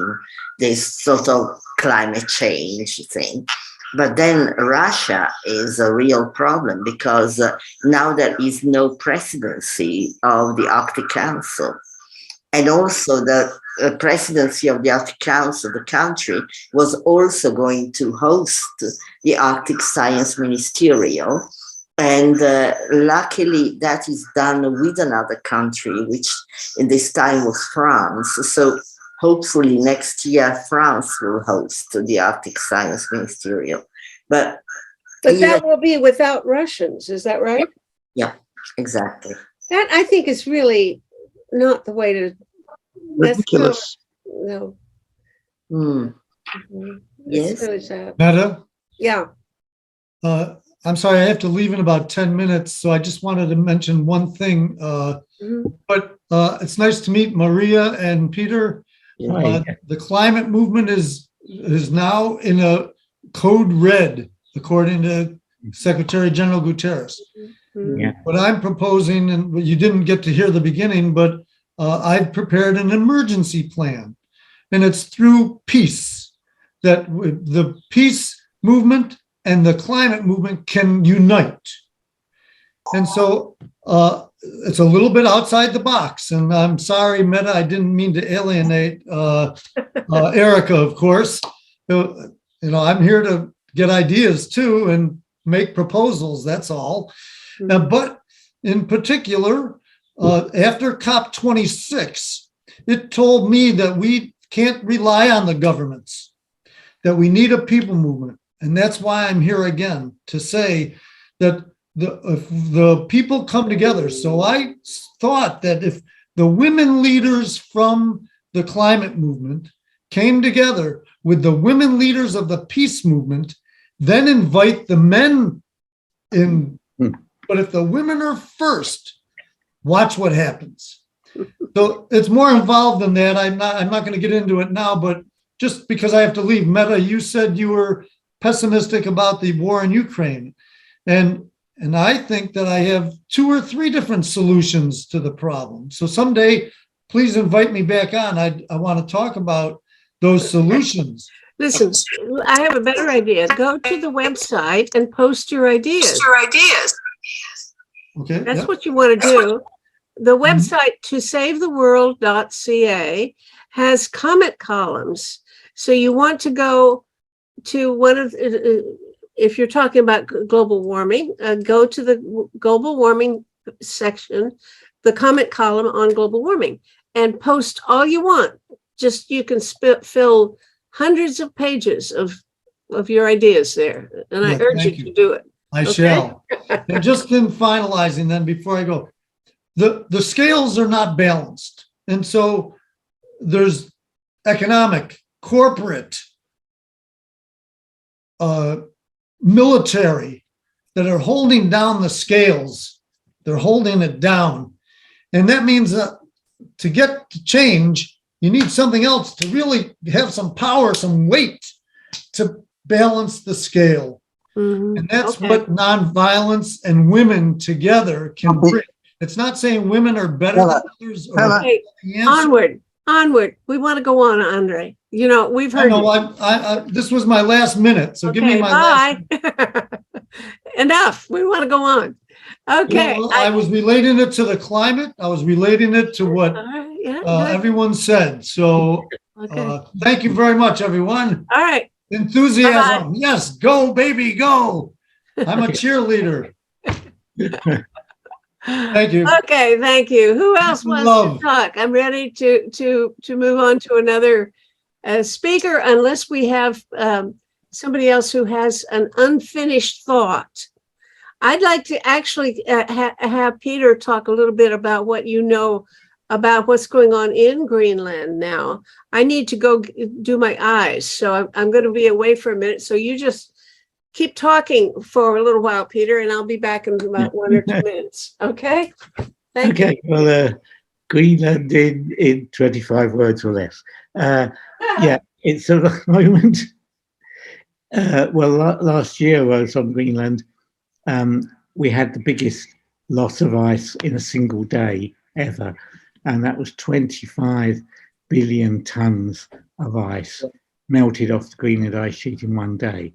this sort of climate change thing. But then Russia is a real problem, because now there is no presidency of the Arctic Council. And also the presidency of the Arctic Council, the country, was also going to host the Arctic Science Ministerial. And luckily that is done with another country, which in this time was France. So hopefully next year France will host the Arctic Science Ministerial. But But Yeah. that will be without Russians, is that right? Yeah, exactly. That I think is really not the way to. Ridiculous. No. Mm. It's Yes. really sad. Meta, Yeah. I'm sorry, I have to leave in about 10 minutes, so I just wanted to mention one thing. Mhm. But it's nice to meet Maria and Peter. Hi. The climate movement is now in a code red, according to Secretary General Guterres. Mhm. Yeah. What I'm proposing, and you didn't get to hear the beginning, but I've prepared an emergency plan, and it's through peace that the peace movement and the climate movement can unite. And so it's a little bit outside the box. And I'm sorry, Meta, I didn't mean to alienate Erica, of course. I'm here to get ideas too and make proposals, that's all. But in particular, after COP26, it told me that we can't rely on the governments, that we need a people movement. And that's why I'm here again, to say that if the people come together. So I thought that if the women leaders from the climate movement came together with the women leaders of the peace movement, then invite the men in. But if the women are first, watch what happens. So it's more involved than that. I'm not going to get into it now, but just because I have to leave, Meta, you said you were pessimistic about the war in Ukraine. And I think that I have 2 or 3 different solutions to the problem. So someday, please invite me back on. I want to talk about those solutions. Listen, I have a better idea. Go to the website and post your ideas. Okay. That's yep. what you want to do. The website tosavetheworld.ca has comment columns. So you want to go to one of, if you're talking about global warming, go to the global warming section, the comment column on global warming, and post all you want. Just you can fill hundreds of pages of your ideas there. And I Yeah, urge you thank you. to do it. I Okay. shall. And just in finalizing then, before I go, the scales are not balanced. And so there's economic, corporate, military that are holding down the scales. They're holding it down. And that means that to get to change, you need something else to really have some power, some weight to balance the scale. Mhm. And that's Okay. what nonviolence and women together can bring. It's not saying women are better than others. Or Okay, the answer. onward. We want to go on, Andre. You know, we've I heard know. you. This was my last minute, so give me Okay, my last. bye. Enough. We want to go on. Okay. Well, I was relating it to the climate. I was relating it to what All right, yeah, good. everyone said. So Okay. thank you very much, everyone. All right. Enthusiasm. Yes, go, baby, go. I'm a cheerleader. Thank you. Okay, thank you. Who else wants Love. to talk? I'm ready to move on to another speaker, unless we have somebody else who has an unfinished thought. I'd like to actually have Peter talk a little bit about what you know about what's going on in Greenland now. I need to go do my eyes, so I'm going to be away for a minute. So you just keep talking for a little while, Peter, and I'll be back in about 1 or 2 minutes. Okay? Thank you. Okay, well, Greenland in 25 words or less. Yeah, it's at the moment. Last year I was on Greenland. We had the biggest loss of ice in a single day ever, and that was 25 billion tons of ice melted off the Greenland ice sheet in one day.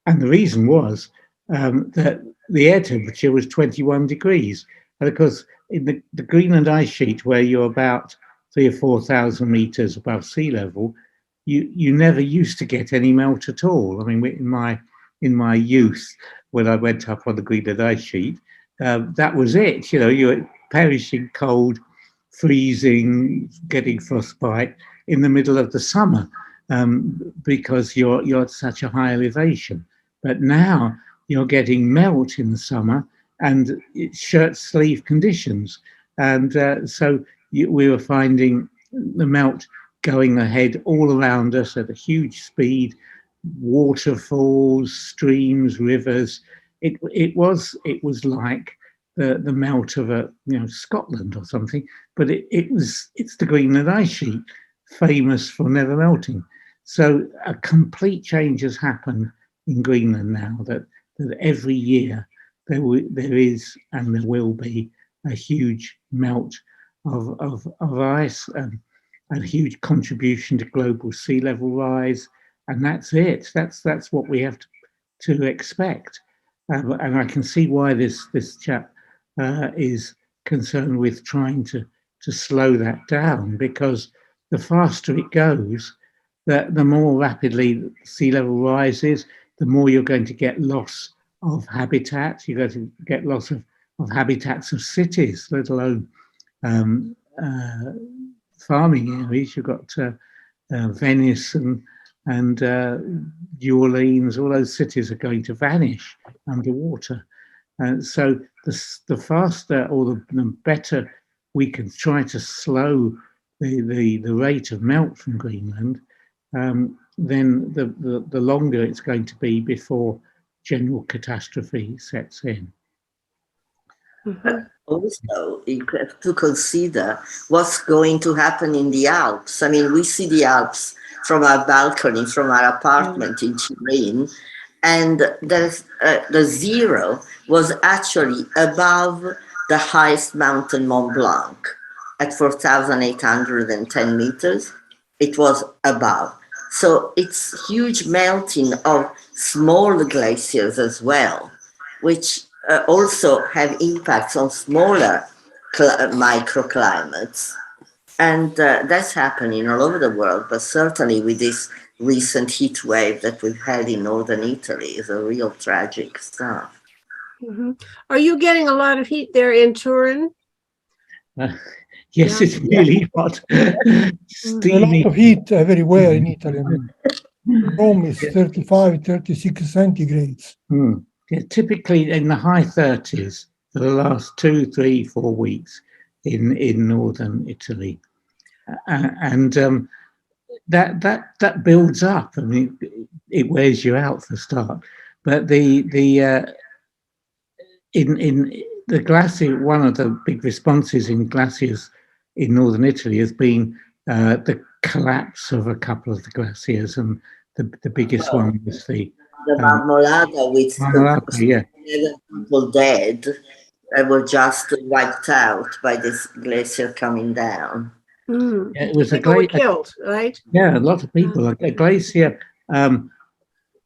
And the reason was that the air temperature was 21 degrees. And of course, in the Greenland ice sheet, where you're about 3,000 or 4,000 meters above sea level, you never used to get any melt at all. I mean, in my youth, when I went up on the Greenland ice sheet, that was it. You know, you were perishing cold, freezing, getting frostbite in the middle of the summer because you're at such a high elevation. But now you're getting melt in the summer, and it's shirt sleeve conditions. And so we were finding the melt going ahead all around us at a huge speed, waterfalls, streams, rivers. It was like the melt of Scotland or something, but it's the Greenland ice sheet, famous for never melting. So a complete change has happened in Greenland now, that every year there is and there will be a huge melt of ice, and a huge contribution to global sea level rise, and that's it. That's what we have to expect, and I can see why this chap is concerned with trying to slow that down, because the faster it goes, the more rapidly sea level rises, the more you're going to get loss of habitat. You're going to get loss of habitats of cities, let alone farming areas. You've got Venice and New Orleans. All those cities are going to vanish underwater. And so the faster or the better we can try to slow the rate of melt from Greenland, then the longer it's going to be before general catastrophe sets in. Also, you have to consider what's going to happen in the Alps. I mean, we see the Alps from our balcony, from our apartment in Turin, and the zero was actually above the highest mountain, Mont Blanc, at 4,810 meters. It was above. So it's huge melting of small glaciers as well, which also have impacts on smaller microclimates. And that's happening all over the world, but certainly with this recent heat wave that we've had in northern Italy is a real tragic stuff. Mm-hmm. Are you getting a lot of heat there in Turin? Yes, it's really hot. A lot of heat everywhere in Italy. I mean, Rome is 35, 36 centigrades. Yeah, typically in the high 30s for the last 2, 3, 4 weeks in northern Italy, and that builds up. I mean, it wears you out for a start. But in the glacier, one of the big responses in glaciers in northern Italy has been the collapse of a couple of the glaciers, and the biggest one was the Marmolada, with yeah. 7 people dead, were just wiped out by this glacier coming down. Yeah, it was People were killed, right? Yeah, a lot of people. A glacier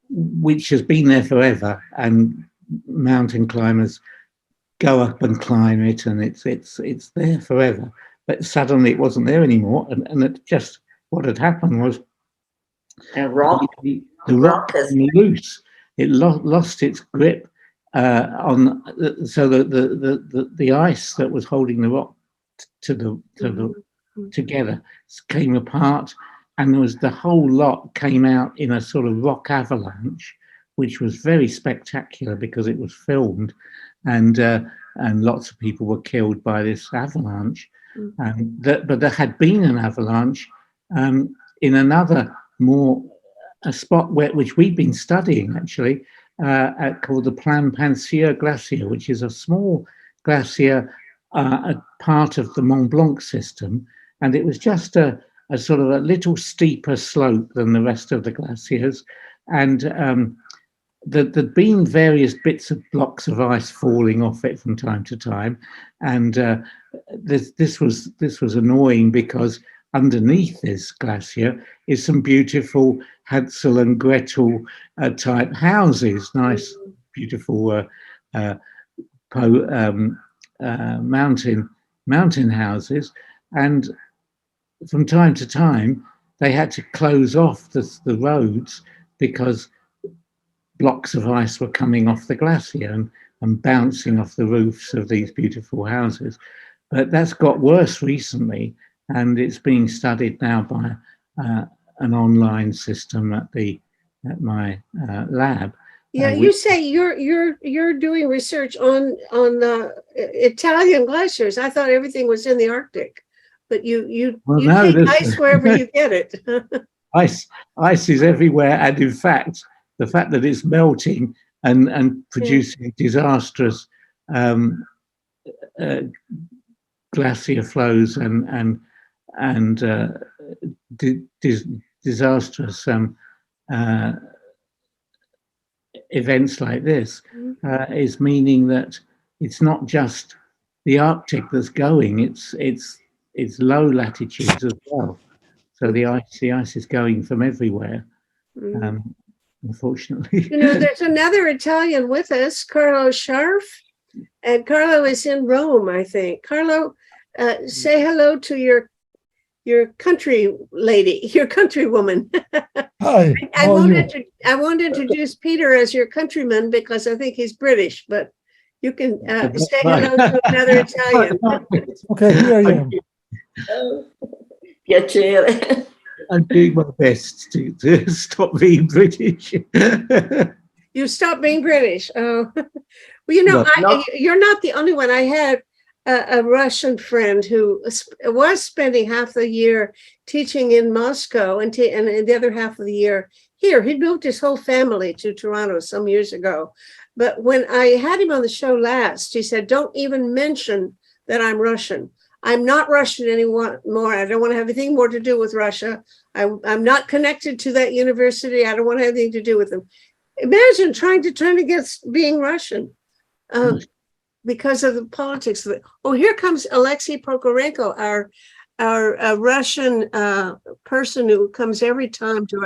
which has been there forever, and mountain climbers go up and climb it, and it's there forever. But suddenly it wasn't there anymore, and it just, what had happened was the rock came loose. It lost its grip on, so the ice that was holding the rock together came apart, and the whole lot came out in a sort of rock avalanche, which was very spectacular because it was filmed, and lots of people were killed by this avalanche. But there had been an avalanche in another a spot which we've been studying actually, called the Plan Pensier Glacier, which is a small glacier, a part of the Mont Blanc system, and it was just a sort of a little steeper slope than the rest of the glaciers, and there'd been various bits of blocks of ice falling off it from time to time, and this was annoying because underneath this glacier is some beautiful Hansel and Gretel type houses, nice, beautiful mountain houses, and from time to time they had to close off the roads because blocks of ice were coming off the glacier and bouncing off the roofs of these beautiful houses. But that's got worse recently, and it's being studied now by an online system at my lab, Yeah, you say you're doing research on Italian glaciers. I thought everything was in the Arctic, but you no, take there's- ice wherever you get it. ice is everywhere, and in fact, the fact that it's melting and producing disastrous glacier flows and disastrous events like this is meaning that it's not just the Arctic that's going; it's low latitudes as well. So the ice is going from everywhere. Unfortunately, You know, there's another Italian with us, Carlo Scharf, and Carlo is in Rome, I think. Carlo, say hello to your country lady, your countrywoman. Hi, I how are you? won't introduce Peter as your countryman because I think he's British, but you can say hello to another Italian. Okay, here I am. Piacere. I'm doing my best to stop being British. You stop being British. Oh, well, you know, you're not the only one. I had a Russian friend who was spending half the year teaching in Moscow and the other half of the year here. He'd moved his whole family to Toronto some years ago. But when I had him on the show last, he said, "Don't even mention that I'm Russian. I'm not Russian anymore. I don't want to have anything more to do with Russia. I'm not connected to that university. I don't want to have anything to do with them." Imagine trying to turn against being Russian because of the politics of it. Oh, here comes Alexei Prokorenko, our Russian person who comes every time to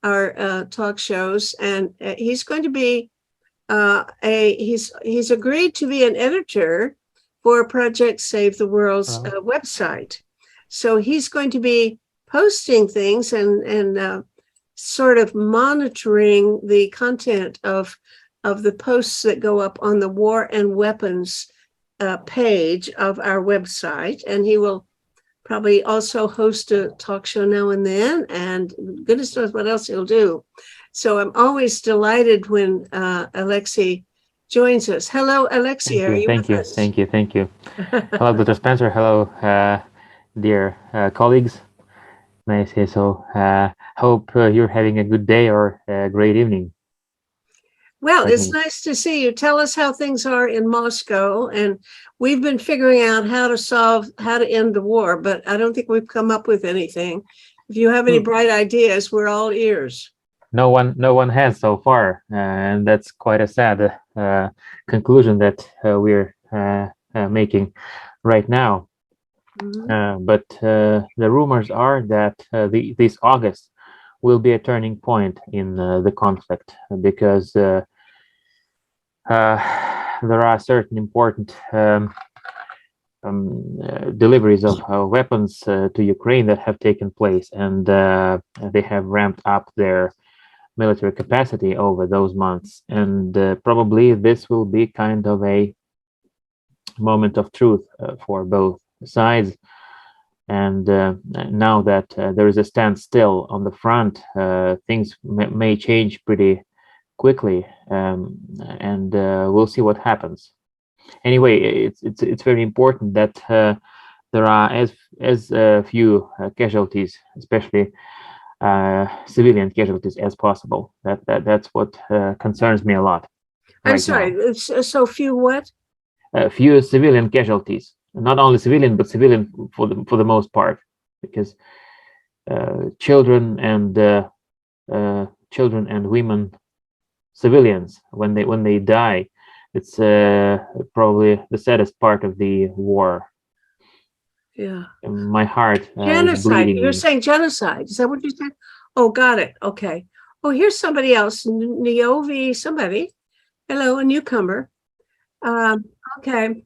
our talk shows, and he's going to be he's agreed to be an editor for Project Save the World's website. So he's going to be posting things and sort of monitoring the content of the posts that go up on the War and Weapons page of our website. And he will probably also host a talk show now and then, and goodness knows what else he'll do. So I'm always delighted when Alexei joins us. Hello, Alexei. Thank you. Hello, Dr. Spencer. Hello, dear colleagues. Nice here. So hope you're having a good day or a great evening. Well, it's nice to see you. Tell us how things are in Moscow. And we've been figuring out how to end the war, but I don't think we've come up with anything. If you have any bright ideas, we're all ears. No one has so far, and that's quite a sad conclusion that we're making right now. But the rumors are that this August will be a turning point in the conflict, because there are certain important deliveries of weapons to Ukraine that have taken place, and they have ramped up their military capacity over those months, and probably this will be kind of a moment of truth for both sides. And now that there is a standstill on the front, things may change pretty quickly, and we'll see what happens. Anyway, it's very important that there are as few casualties, especially civilian casualties, as possible. That's what concerns me a lot. I'm sorry. So few what? Few civilian casualties. Not only civilian, but civilian for the most part, because children and women, civilians, when they die, it's probably the saddest part of the war. Yeah. And my heart genocide. is bleeding. You're saying genocide. Is that what you said? Oh, got it. Okay. Oh, here's somebody else. Niovi, somebody. Hello, a newcomer. Okay.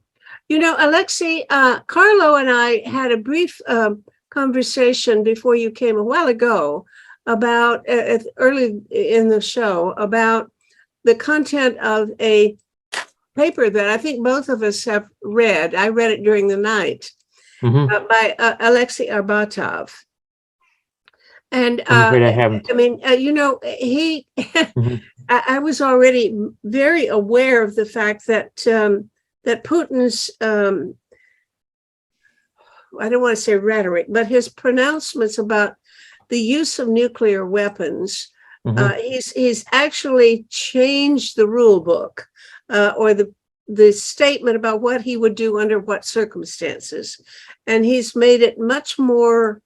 You know, Alexei, Carlo and I had a brief conversation before you came a while ago about early in the show about the content of a paper that I think both of us have read. I read it during the night by Alexei Arbatov. And I'm afraid I haven't. I mean, you know, he I was already very aware of the fact that that Putin's I don't want to say rhetoric, but his pronouncements about the use of nuclear weapons, he's actually changed the rule book or the statement about what he would do under what circumstances. And he's made it much more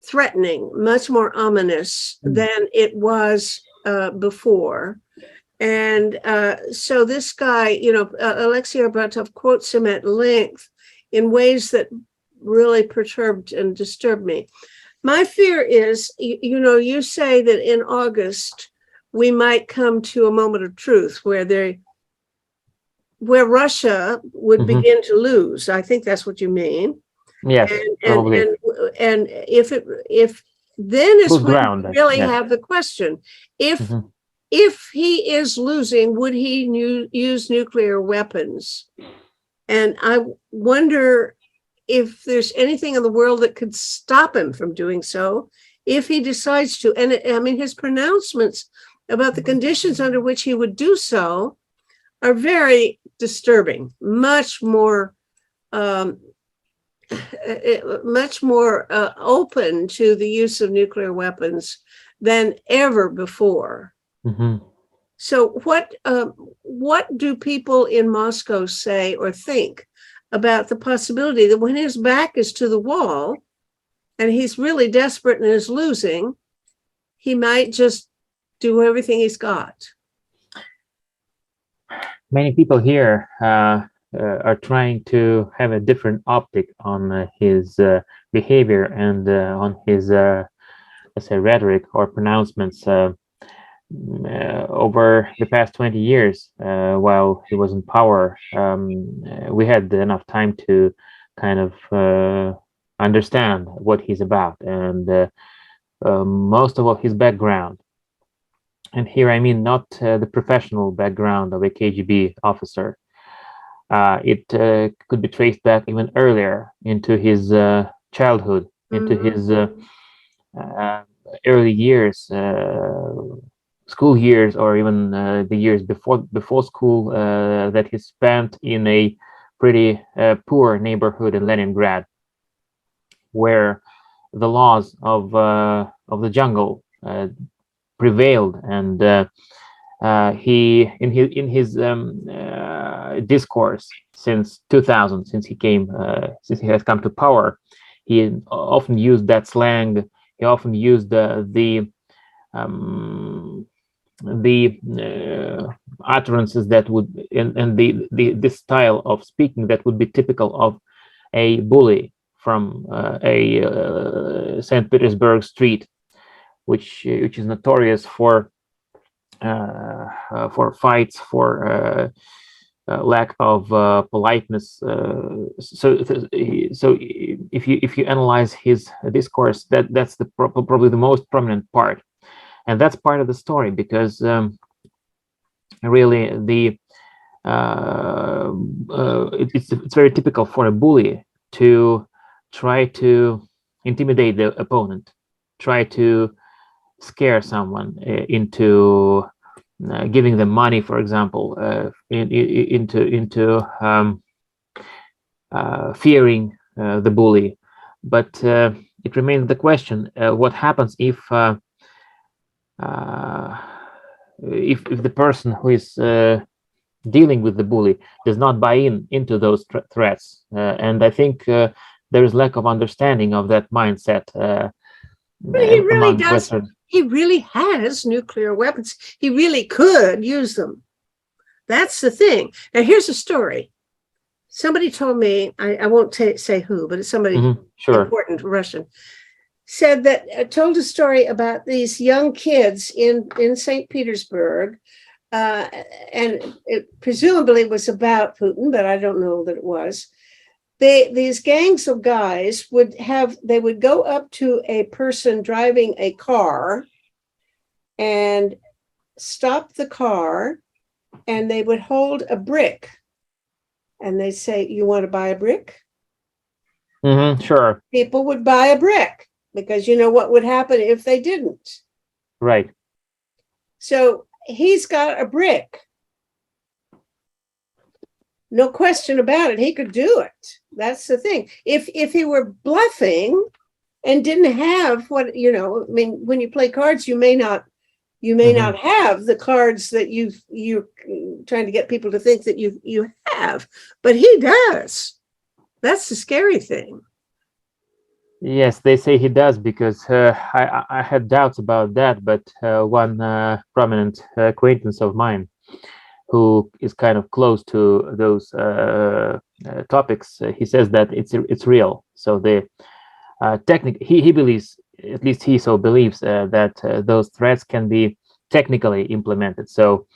threatening, much more ominous than it was before. And so this guy, you know, Alexei Arbatov quotes him at length in ways that really perturbed and disturbed me. My fear is, you know, you say that in August, we might come to a moment of truth where Russia would begin to lose. I think that's what you mean. Yes, probably. And if then is Lose when ground, we really yes. have the question. If he is losing, would he use nuclear weapons? And I wonder if there's anything in the world that could stop him from doing so, if he decides to. And I mean, his pronouncements about the conditions under which he would do so are very disturbing, much more open to the use of nuclear weapons than ever before. So what do people in Moscow say or think about the possibility that when his back is to the wall and he's really desperate and is losing, he might just do everything he's got? Many people here are trying to have a different optic on his behavior and on his, let's say, rhetoric or pronouncements over the past 20 years while he was in power. We had enough time to kind of understand what he's about and most of all his background. And here I mean not the professional background of a KGB officer. It could be traced back even earlier into his childhood, into his early years, school years, or even the years before school that he spent in a pretty poor neighborhood in Leningrad, where the laws of the jungle prevailed, and he in his discourse since 2000, since he has come to power, he often used that slang. He often used the utterances that would and this style of speaking that would be typical of a bully from a St. Petersburg street, which is notorious for fights, for lack of politeness. So if you analyze his discourse, that's probably the most prominent part, and that's part of the story, because really it's very typical for a bully to try to intimidate the opponent, try to scare someone into giving them money, for example, into fearing the bully. But it remains the question: what happens if the person who is dealing with the bully does not buy into those threats? And I think there is lack of understanding of that mindset. But he really does. Western. He really has nuclear weapons. He really could use them. That's the thing. Now, here's a story. Somebody told me, I won't say who, but it's somebody important, Russian, said that told a story about these young kids in St. Petersburg, and it presumably was about Putin, but I don't know that it was. These gangs of guys would go up to a person driving a car and stop the car, and they would hold a brick, and they say, "You want to buy a brick?" Sure. People would buy a brick because you know what would happen if they didn't. Right. So he's got a brick. No question about it. He could do it. That's the thing. If he were bluffing and didn't have what, you know, I mean, when you play cards, you may not have the cards that you're trying to get people to think that you have, but he does. That's the scary thing. Yes, they say he does, because I had doubts about that, but one prominent acquaintance of mine who is kind of close to those topics, he says that it's real. So the he believes, at least he so believes, that those threats can be technically implemented. So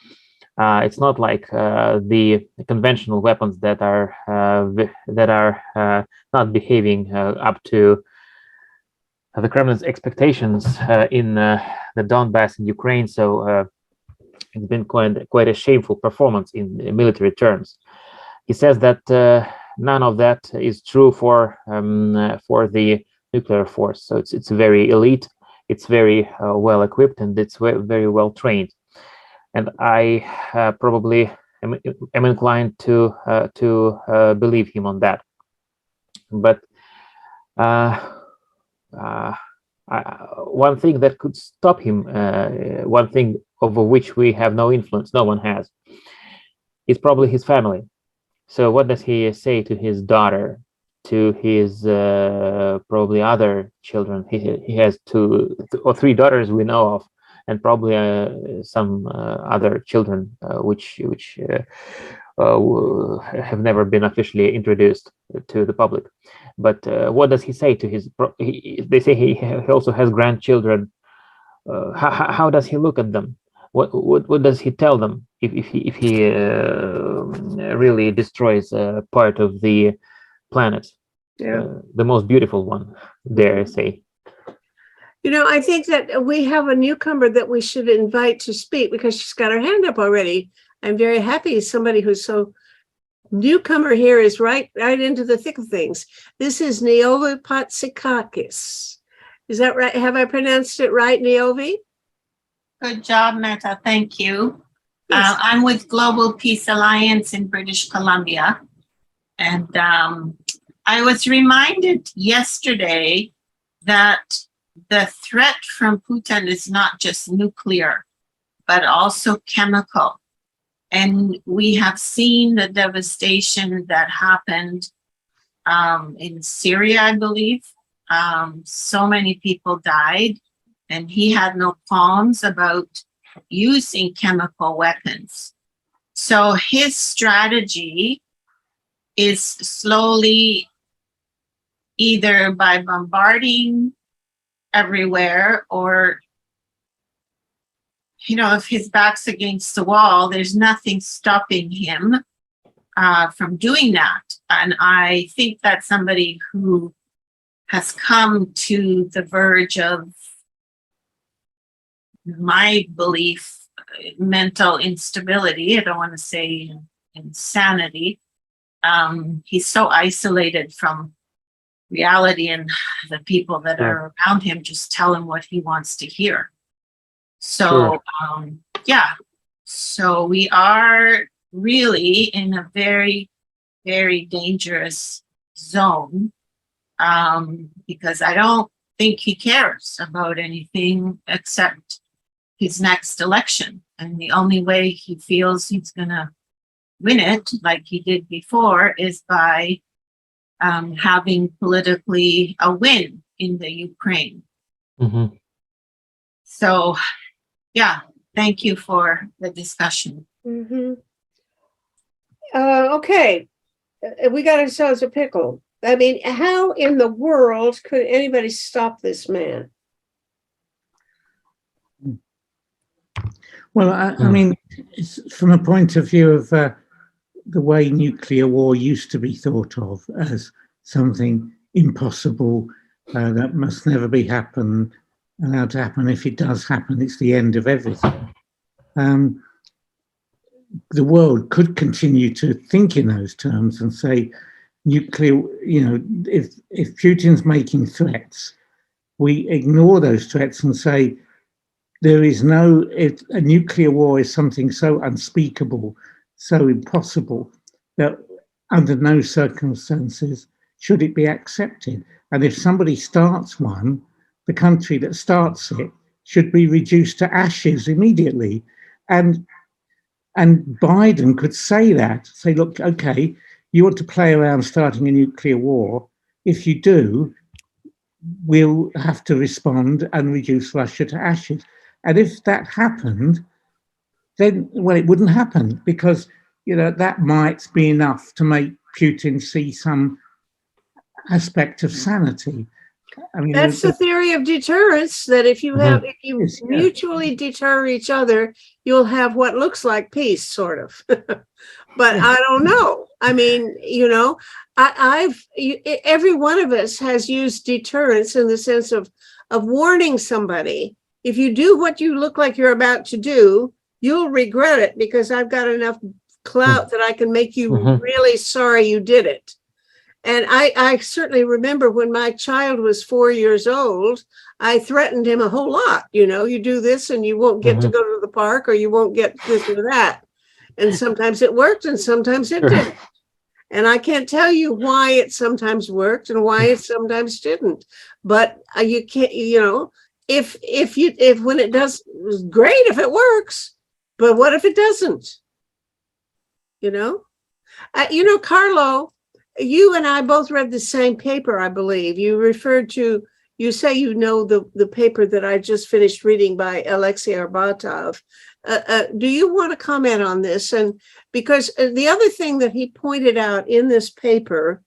it's not like the conventional weapons that are not behaving up to the Kremlin's expectations in the Donbass in Ukraine. So it's been quite a shameful performance in military terms. He says that none of that is true for the nuclear force. So it's very elite, it's very well equipped, and it's very well trained. And I probably am inclined to believe him on that. But one thing that could stop him, one thing over which we have no influence, no one has, is probably his family. So what does he say to his daughter, to his probably other children? He has two or three daughters we know of, and probably some other children which have never been officially introduced to the public. But what does he say to his? They say he also has grandchildren. How does he look at them? What does he tell them if he really destroys part of the planet, the most beautiful one, dare I say? You know, I think that we have a newcomer that we should invite to speak, because she's got her hand up already. I'm very happy somebody who's so newcomer here is right into the thick of things. This is Niovi Patsikakis. Is that right? Have I pronounced it right, Niovi? Good job, Meta. Thank you. Yes. I'm with Global Peace Alliance in British Columbia. And I was reminded yesterday that the threat from Putin is not just nuclear, but also chemical. And we have seen the devastation that happened in Syria, I believe. So many people died, and he had no qualms about using chemical weapons. So his strategy is slowly, either by bombarding everywhere, or, you know, if his back's against the wall, there's nothing stopping him from doing that. And I think that somebody who has come to the verge of, my belief, mental instability, I don't want to say insanity, he's so isolated from reality, and the people that are around him just tell him what he wants to hear. So, yeah, so we are really in a very, very dangerous zone, because I don't think he cares about anything except his next election. And the only way he feels he's going to win it, like he did before, is by having politically a win in the Ukraine. Mm-hmm. So, yeah, thank you for the discussion. Mm-hmm. Okay, we got ourselves a pickle. I mean, how in the world could anybody stop this man? Well, I mean, it's from a point of view of the way nuclear war used to be thought of as something impossible that must never be allowed to happen. If it does happen, it's the end of everything. The world could continue to think in those terms and say nuclear, you know, if Putin's making threats, we ignore those threats and say there is no, a nuclear war is something so unspeakable, so impossible, that under no circumstances should it be accepted. And if somebody starts one, the country that starts it should be reduced to ashes immediately. And Biden could say that, say, look, okay, you want to play around starting a nuclear war. If you do, we'll have to respond and reduce Russia to ashes. And if that happened, then, well, it wouldn't happen, because, you know, that might be enough to make Putin see some aspect of sanity. I mean, that's the theory of deterrence, that if you have, if you Yes, yeah. mutually deter each other, you'll have what looks like peace, sort of. But I don't know. I mean, you know, every one of us has used deterrence in the sense of warning somebody. If you do what you look like you're about to do, you'll regret it, because I've got enough clout that I can make you really sorry you did it. And I certainly remember when my child was 4 years old, I threatened him a whole lot. You know, you do this and you won't get to go to the park, or you won't get this or that. And sometimes it worked and sometimes it didn't. And I can't tell you why it sometimes worked and why it sometimes didn't. But you can't, you know, if when it does, it's great if it works. But what if it doesn't? You know, Carlo, you and I both read the same paper, I believe. You referred to, you say you know the paper that I just finished reading by Alexei Arbatov. Do you want to comment on this? And because the other thing that he pointed out in this paper,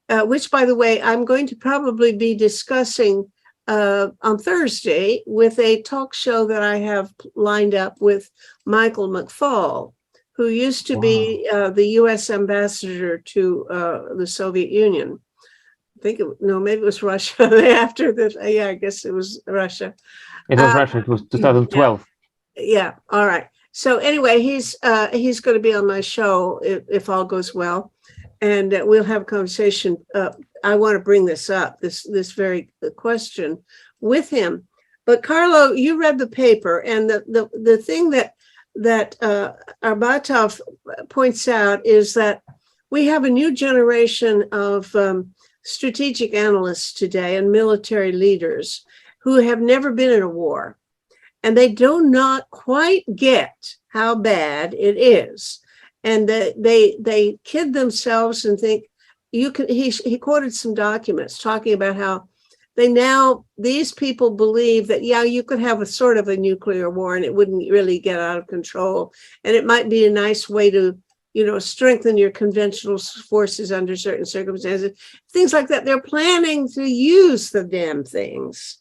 which, by the way, I'm going to probably be discussing on Thursday with a talk show that I have lined up with Michael McFaul, who used to be the U.S. ambassador to the Soviet Union. I think, maybe it was Russia after that. Yeah, I guess it was Russia. It was Russia. It was 2012. Yeah. All right. So anyway, he's going to be on my show if all goes well, and we'll have a conversation. I want to bring this up, this very question with him. But Carlo, you read the paper, and the thing that Arbatov points out is that we have a new generation of strategic analysts today and military leaders who have never been in a war, and they do not quite get how bad it is, and they kid themselves and think you can. He quoted some documents talking about how these people believe that, yeah, you could have a sort of a nuclear war and it wouldn't really get out of control. And it might be a nice way to, strengthen your conventional forces under certain circumstances, things like that. They're planning to use the damn things.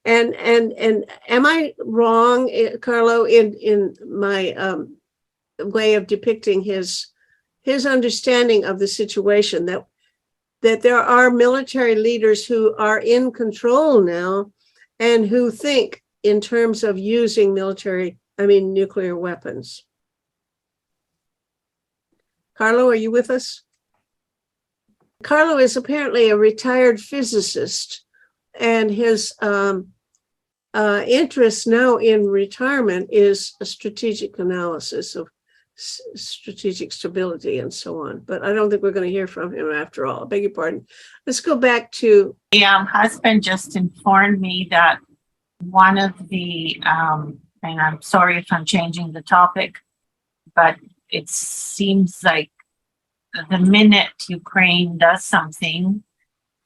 And am I wrong, Carlo, in my way of depicting his understanding of the situation, that there are military leaders who are in control now and who think in terms of using nuclear weapons? Carlo, are you with us? Carlo is apparently a retired physicist, and his interest now in retirement is a strategic analysis of strategic stability and so on. But I don't think we're going to hear from him after all. I beg your pardon. Let's go back to... My husband just informed me that one of the, and I'm sorry if I'm changing the topic, but it seems like the minute Ukraine does something,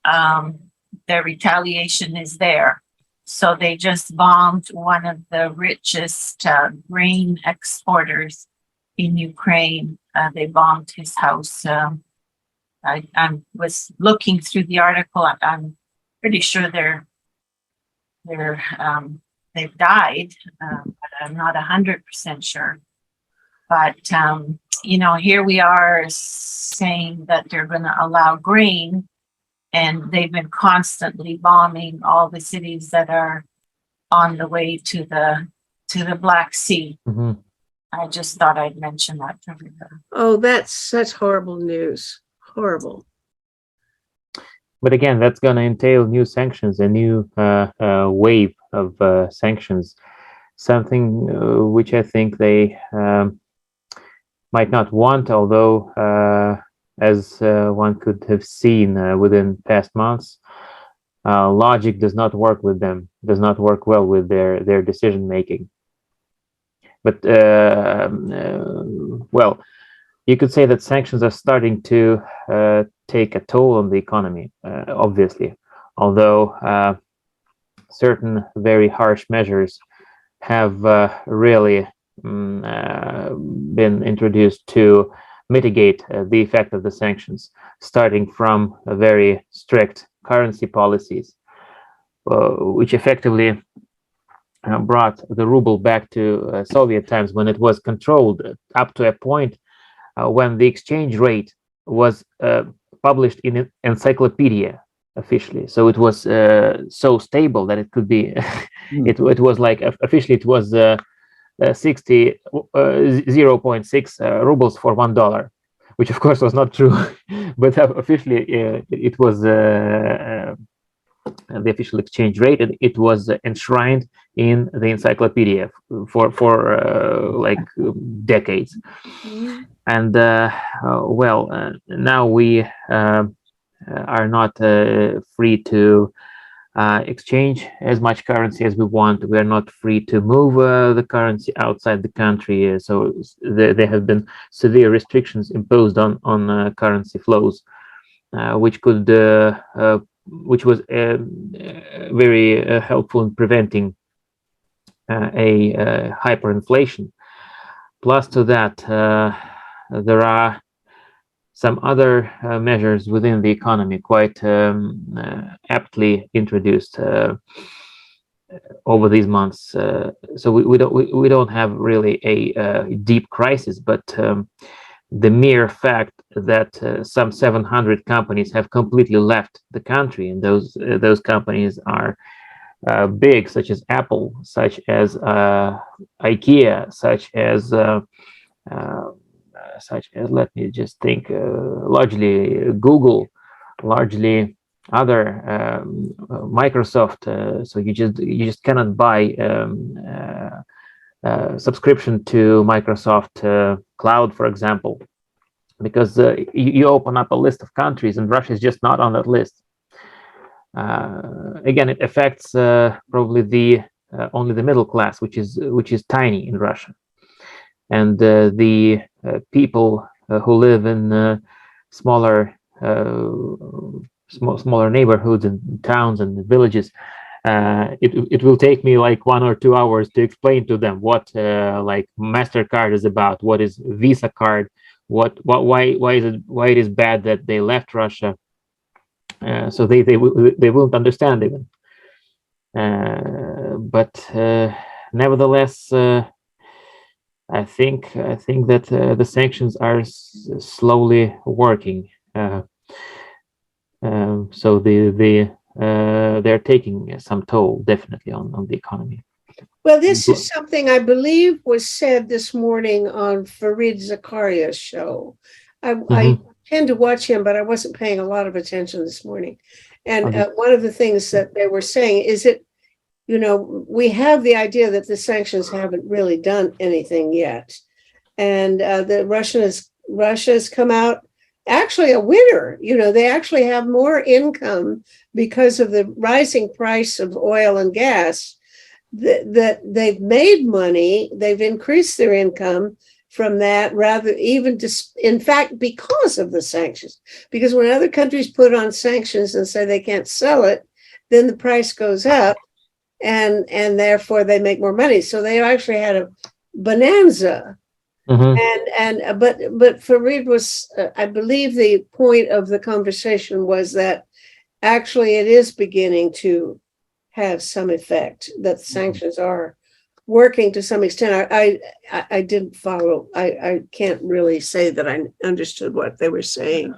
the retaliation is there. So they just bombed one of the richest grain exporters in Ukraine. They bombed his house. I was looking through the article. I'm pretty sure they've died, but I'm not 100% sure. But here we are saying that they're going to allow grain, and they've been constantly bombing all the cities that are on the way to the Black Sea. Mm-hmm. I just thought I'd mention that to everybody. Oh, that's such horrible news. Horrible. But again, that's going to entail new sanctions, a new wave of sanctions. something which I think they might not want, although as one could have seen within past months, logic does not work with them, does not work well with their decision making. But well, you could say that sanctions are starting to take a toll on the economy, obviously, although certain very harsh measures have really been introduced to mitigate the effect of the sanctions, starting from a very strict currency policies, which effectively brought the ruble back to Soviet times, when it was controlled up to a point when the exchange rate was published in an encyclopedia officially. So it was so stable that it could be, it was like officially it was 0.6 rubles for $1, which of course was not true, but officially it was the official exchange rate, and it was enshrined in the encyclopedia for like decades. And well, now we are not free to exchange as much currency as we want. We are not free to move the currency outside the country. So there have been severe restrictions imposed on currency flows, which could which was very helpful in preventing a hyperinflation. Plus to that, there are some other measures within the economy quite aptly introduced over these months. So we don't have really a deep crisis, but the mere fact that some 700 companies have completely left the country, and those companies are big, such as Apple, such as IKEA, such as let me just think, largely Google, largely other Microsoft. So you just cannot buy subscription to Microsoft Cloud, for example, because you open up a list of countries and Russia is just not on that list. Again, it affects probably the only the middle class, which is tiny in Russia, and the people who live in smaller neighborhoods and towns and villages. It will take me like 1 or 2 hours to explain to them what like MasterCard is about, what is Visa card, why it is bad that they left Russia. So they won't understand even. But nevertheless, I think that the sanctions are slowly working. So they're taking some toll, definitely, on the economy. Well, this is something I believe was said this morning on Fareed Zakaria's show. I tend to watch him, but I wasn't paying a lot of attention this morning. And one of the things that they were saying is that, you know, we have the idea that the sanctions haven't really done anything yet. And that Russia has come out actually a winner. You know, they actually have more income because of the rising price of oil and gas, that they've made money, they've increased their income from that, rather even in fact, because of the sanctions. Because when other countries put on sanctions and say they can't sell it, then the price goes up, and therefore they make more money. So they actually had a bonanza. But Fareed was, I believe the point of the conversation was that actually it is beginning to have some effect, that the sanctions are working to some extent. I didn't follow. I can't really say that I understood what they were saying.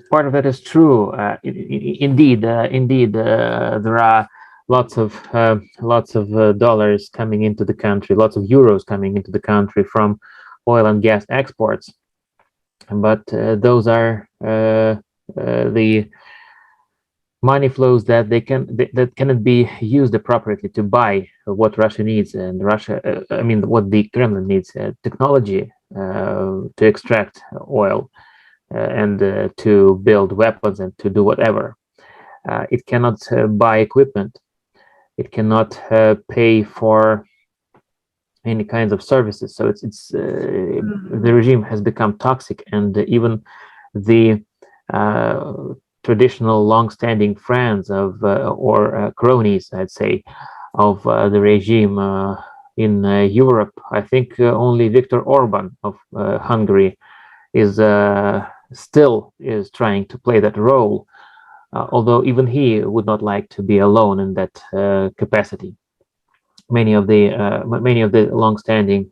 Part of that is true. Indeed, there are lots of dollars coming into the country, lots of euros coming into the country from oil and gas exports, but those are the money flows that that cannot be used appropriately to buy what Russia needs, and what the Kremlin needs: technology to extract oil and to build weapons and to do whatever. It cannot buy equipment. It cannot pay for any kinds of services. So the regime has become toxic, and even the traditional long-standing friends of or cronies, I'd say, of the regime in Europe. I think only Viktor Orban of Hungary is still trying to play that role, although even he would not like to be alone in that capacity. Many of the long-standing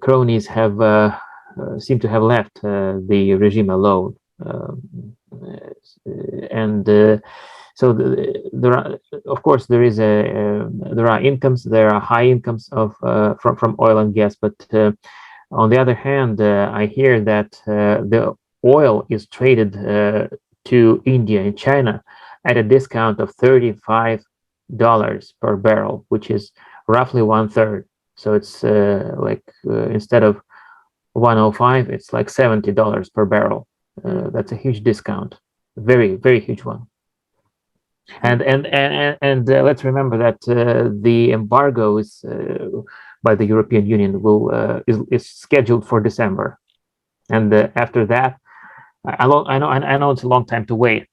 cronies have seem to have left the regime alone, so there are, of course, there are incomes. There are high incomes of from oil and gas, but on the other hand, I hear that the oil is traded to India and China at a discount of $35 per barrel, which is roughly 1/3. So it's instead of 105, it's like $70 per barrel. That's a huge discount, very, very huge one. And let's remember that the embargo is by the European Union is scheduled for December, and after that, I know it's a long time to wait.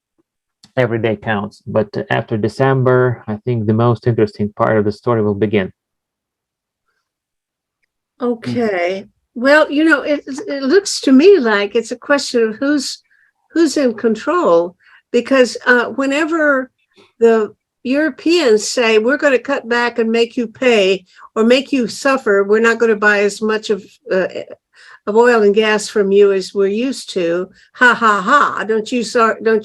Every day counts, but after December, I think the most interesting part of the story will begin. Okay. Well, it looks to me like it's a question of who's in control, because whenever the Europeans say we're going to cut back and make you pay or make you suffer, we're not going to buy as much of oil and gas from you as we're used to. Ha ha ha! Don't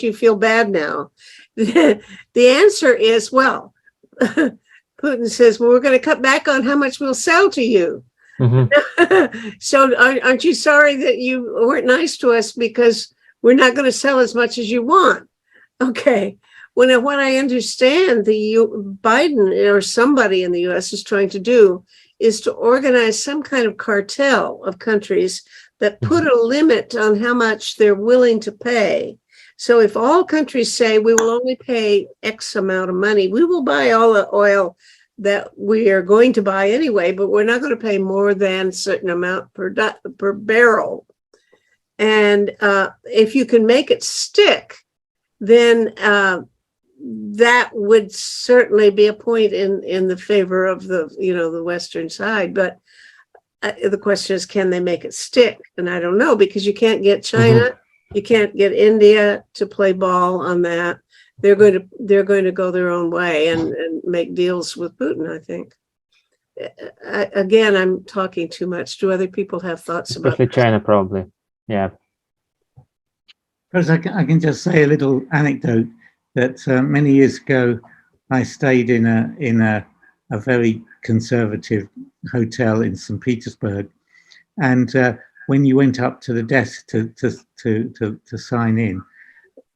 you feel bad now? The answer is, well, Putin says, well, we're going to cut back on how much we'll sell to you. Mm-hmm. So aren't you sorry that you weren't nice to us because we're not going to sell as much as you want? Okay. What I understand Biden or somebody in the US is trying to do is to organize some kind of cartel of countries that put a limit on how much they're willing to pay. So if all countries say we will only pay X amount of money, we will buy all the oil that we are going to buy anyway, but we're not going to pay more than a certain amount per barrel. And if you can make it stick, then that would certainly be a point in the favor of the Western side. But the question is, can they make it stick? And I don't know, because you can't get China, you can't get India to play ball on that. They're going to go their own way and make deals with Putin, I think. Again, I'm talking too much. Do other people have thoughts about Especially China, probably. Yeah. Because I can just say a little anecdote that many years ago I stayed in a very conservative hotel in St. Petersburg, and when you went up to the desk to sign in,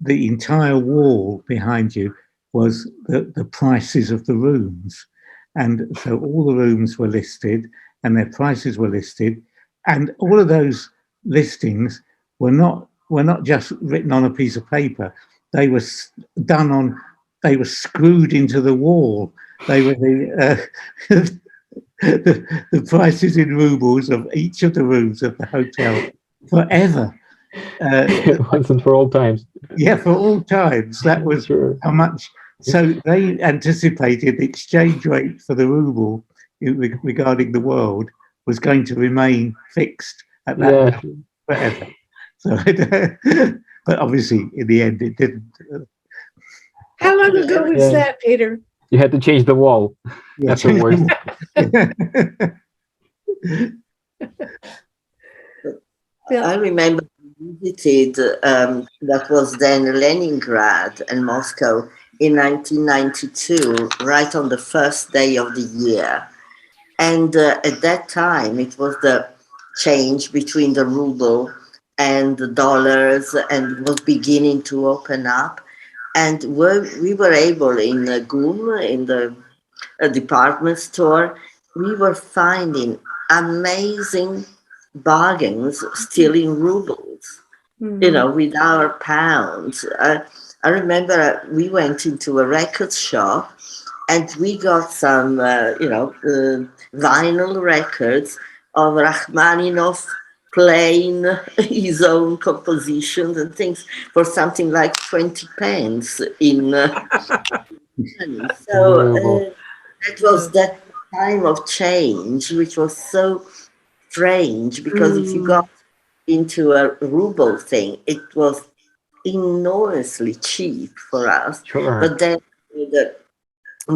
the entire wall behind you was the prices of the rooms, and so all the rooms were listed and their prices were listed, and all of those listings were not just written on a piece of paper. They were they were screwed into the wall. They were the prices in rubles of each of the rooms of the hotel forever. It wasn't for all times. Yeah, for all times. That was how much. So they anticipated the exchange rate for the ruble regarding the world was going to remain fixed at that level forever. So, but obviously, in the end, it didn't. How long ago was that, Peter? You had to change the wall. Yeah, that's the worst. I remember visited that was then Leningrad and Moscow in 1992, right on the first day of the year. And at that time, it was the change between the ruble and the dollars, and was beginning to open up. And we were able in GUM, in the department store, we were finding amazing bargains still in rubles, with our pounds. I remember we went into a record shop and we got some, vinyl records of Rachmaninoff playing his own compositions and things for something like 20 pence in money. So that was that time of change, which was so strange because if you got into a ruble thing, it was enormously cheap for us. Sure. But then the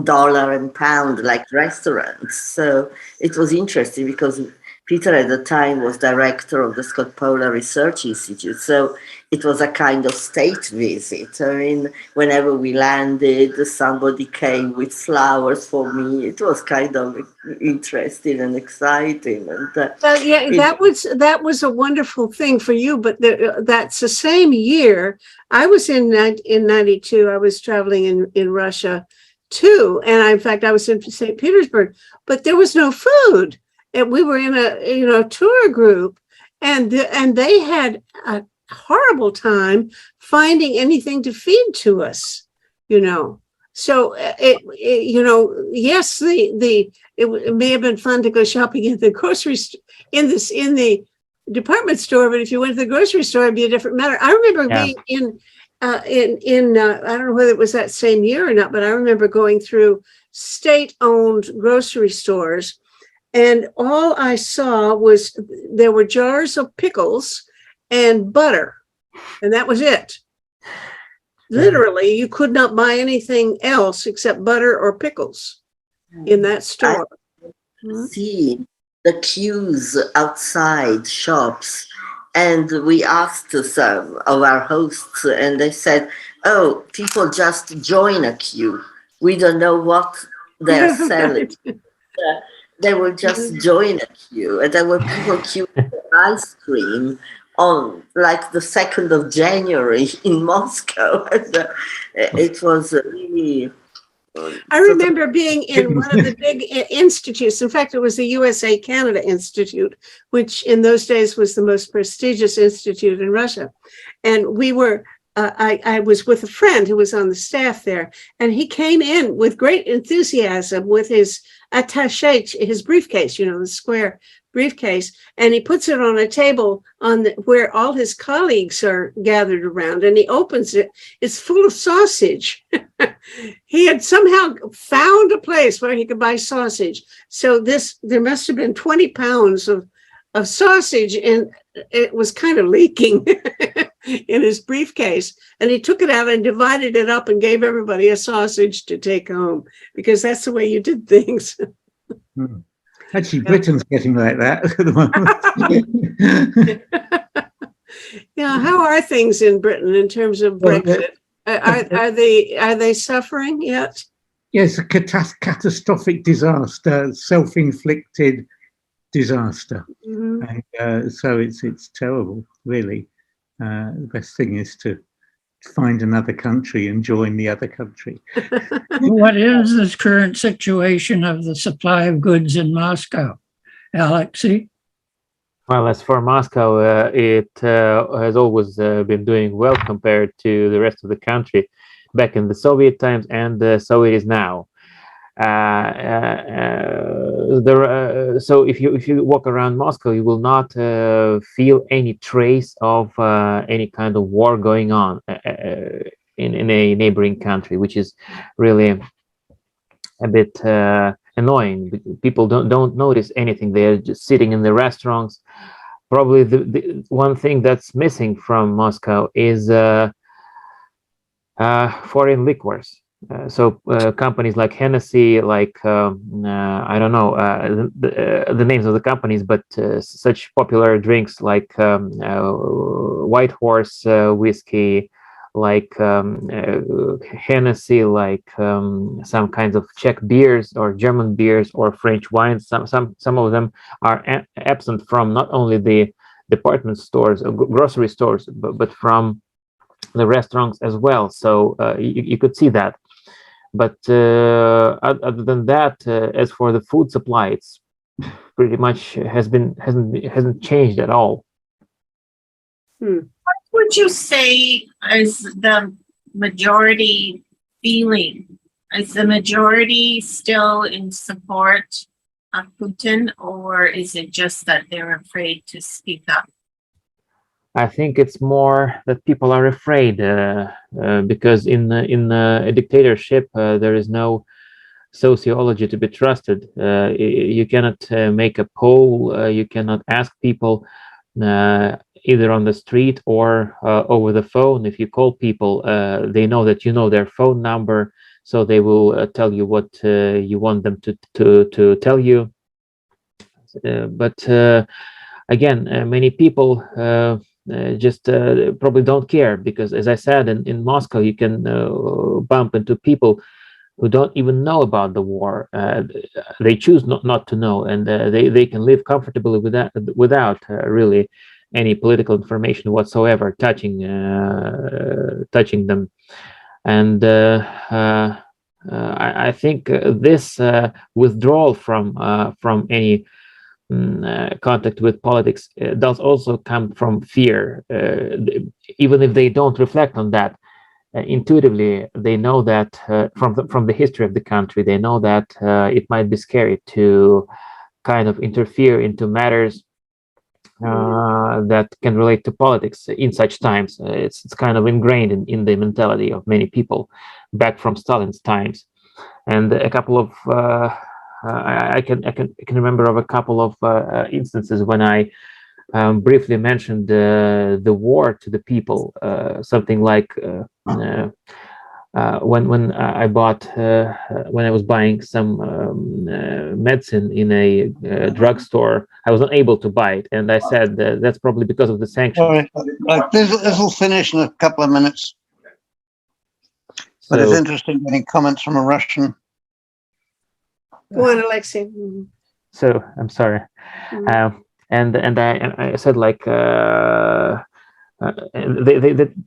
dollar and pound like restaurants. So it was interesting because Peter at the time was director of the Scott Polar Research Institute. So it was a kind of state visit. I mean, whenever we landed, somebody came with flowers for me. It was kind of interesting and exciting. And well, yeah, that was a wonderful thing for you. But that's the same year I was in 92. I was traveling in Russia too, and in fact I was in St. Petersburg, but there was no food, and we were in a tour group, and they had a horrible time finding anything to feed to us, So yes, it may have been fun to go shopping at the grocery store in the department store, but if you went to the grocery store, it'd be a different matter. I remember being in I don't know whether it was that same year or not, but I remember going through state-owned grocery stores, and all I saw was there were jars of pickles and butter, and that was it. Literally, you could not buy anything else except butter or pickles in that store. See the queues outside shops. And we asked some of our hosts, and they said, "Oh, people just join a queue. We don't know what they're selling." They will just join a queue, and there were people queuing for ice cream on like the 2nd of January in Moscow. And, it was really. I remember being in one of the big institutes. In fact, it was the USA-Canada Institute, which in those days was the most prestigious institute in Russia. And we were, I was with a friend who was on the staff there, and he came in with great enthusiasm with his attaché, his briefcase, the square briefcase, and he puts it on a table where all his colleagues are gathered around, and he opens it. It's full of sausage. He had somehow found a place where he could buy sausage. So there must have been 20 pounds of sausage, and it was kind of leaking in his briefcase. And he took it out and divided it up and gave everybody a sausage to take home, because that's the way you did things. Actually, Britain's getting like that at the moment. Yeah, how are things in Britain in terms of Brexit? Are they suffering yet? Yes, a catastrophic disaster, self-inflicted disaster, and so it's terrible. Really, the best thing is to find another country and join the other country. What is this current situation of the supply of goods in Moscow, Alexei? Well, as for Moscow, it has always been doing well compared to the rest of the country back in the Soviet times, and so it is now. So if you walk around Moscow, you will not feel any trace of any kind of war going on in a neighboring country, which is really a bit annoying. People don't notice anything. They're just sitting in the restaurants. Probably the one thing that's missing from Moscow is foreign liquors. So companies like Hennessy, like I don't know the names of the companies, but such popular drinks like White Horse whiskey, like Hennessy, like some kinds of Czech beers or German beers or French wines. Some of them are absent from not only the department stores, grocery stores, but from the restaurants as well. So you could see that. But other than that, as for the food supply, it's pretty much hasn't changed at all. What would you say is the majority feeling? Is the majority still in support of Putin, or is it just that they're afraid to speak up? I think it's more that people are afraid because in a dictatorship there is no sociology to be trusted. You cannot make a poll. You cannot ask people either on the street or over the phone. If you call people, they know that you know their phone number, so they will tell you what you want them to tell you. But again, many people just probably don't care, because, as I said, in Moscow you can bump into people who don't even know about the war. They choose not to know, and they can live comfortably without really any political information whatsoever touching them. And I think this withdrawal from any contact with politics does also come from fear. Even if they don't reflect on that, intuitively they know that from the history of the country, they know that it might be scary to kind of interfere into matters that can relate to politics in such times. It's kind of ingrained in the mentality of many people back from Stalin's times. And a couple of I can remember of a couple of instances when I briefly mentioned the war to the people. Something like when I bought when I was buying some medicine in a drugstore, I was unable to buy it, and I said that's probably because of the sanctions. This will finish in a couple of minutes. But it's interesting getting comments from a Russian. Go on, Alexei. So I'm sorry. And I said, like,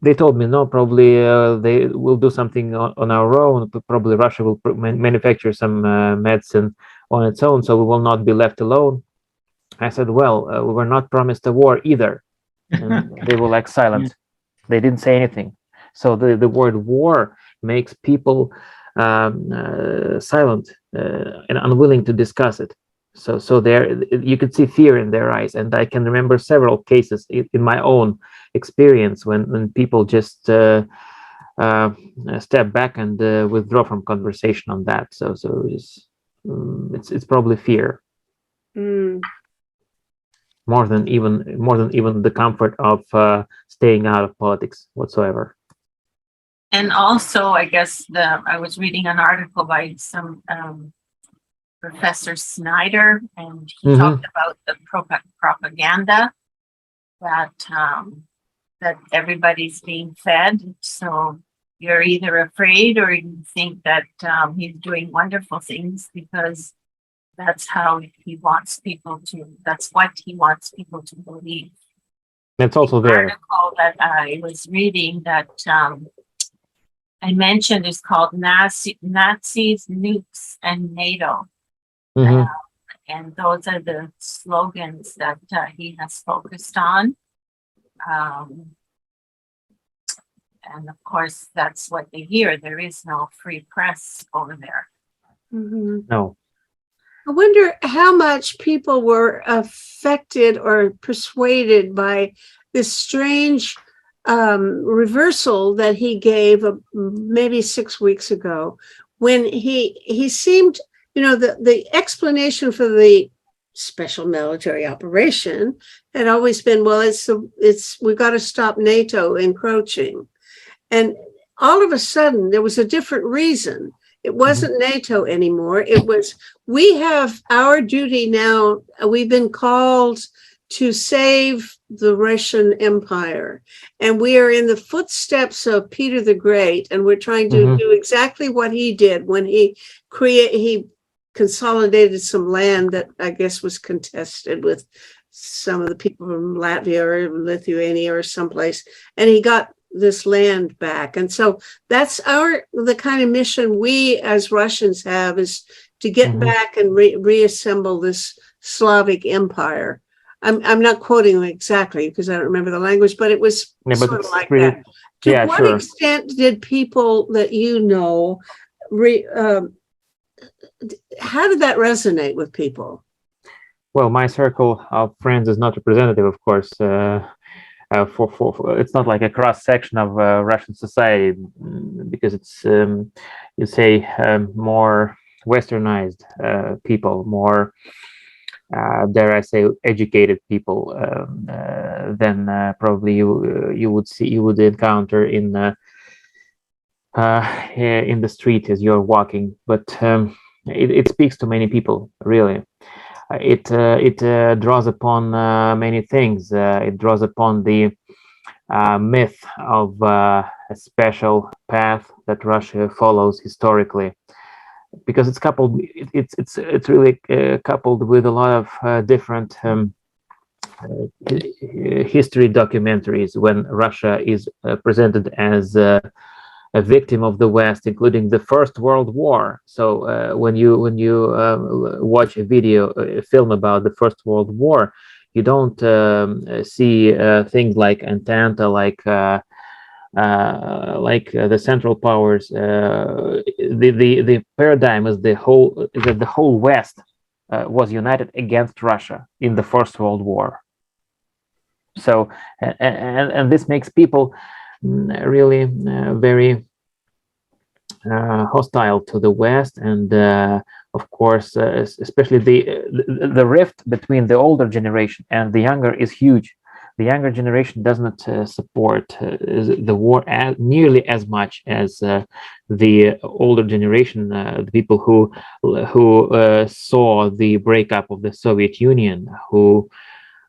they told me, no, probably they will do something on our own. Probably Russia will manufacture some medicine on its own, so we will not be left alone. I said, well, we were not promised a war either. And they were like silent. They didn't say anything. So the word war makes people silent and unwilling to discuss it. So there you could see fear in their eyes, and I can remember several cases in my own experience when people just step back and withdraw from conversation on that. So it's probably fear more than even the comfort of staying out of politics whatsoever. And also, I guess I was reading an article by some Professor Snyder, and he talked about the propaganda that that everybody's being fed. So you're either afraid or you think that he's doing wonderful things because that's how he wants people to. That's what he wants people to believe. It's also there. The article that I was reading that I mentioned is called Nazis, Nukes, and NATO. And those are the slogans that he has focused on. And of course, that's what they hear. There is no free press over there. No. I wonder how much people were affected or persuaded by this strange reversal that he gave maybe 6 weeks ago, when he seemed, the explanation for the special military operation had always been, well, we've got to stop NATO encroaching. And all of a sudden there was a different reason. It wasn't NATO anymore. It was, we have our duty now. We've been called to save the Russian Empire. And we are in the footsteps of Peter the Great. And we're trying to do exactly what he did when he consolidated some land that I guess was contested with some of the people from Latvia or Lithuania or someplace, and he got this land back. And so that's the kind of mission we as Russians have, is to get back and reassemble this Slavic empire. I'm not quoting them exactly because I don't remember the language, but it was sort of like that. To what extent did people that you know, how did that resonate with people? Well, my circle of friends is not representative, of course. It's not like a cross section of Russian society, because it's you say more westernized people, more dare I say educated people than probably you would encounter in the street as you're walking. But it speaks to many people, really. It draws upon many things. It draws upon the myth of a special path that Russia follows historically, because it's coupled. It's really coupled with a lot of different history documentaries when Russia is presented as a victim of the West, including the First World War. So when you watch a film about the First World War, you don't see things like Entente, like the Central Powers. The paradigm is that the whole West was united against Russia in the First World War. So and this makes people really very hostile to the West, and of course, especially the rift between the older generation and the younger is huge. The younger generation does not support the war nearly as much as the older generation, the people who saw the breakup of the Soviet Union, who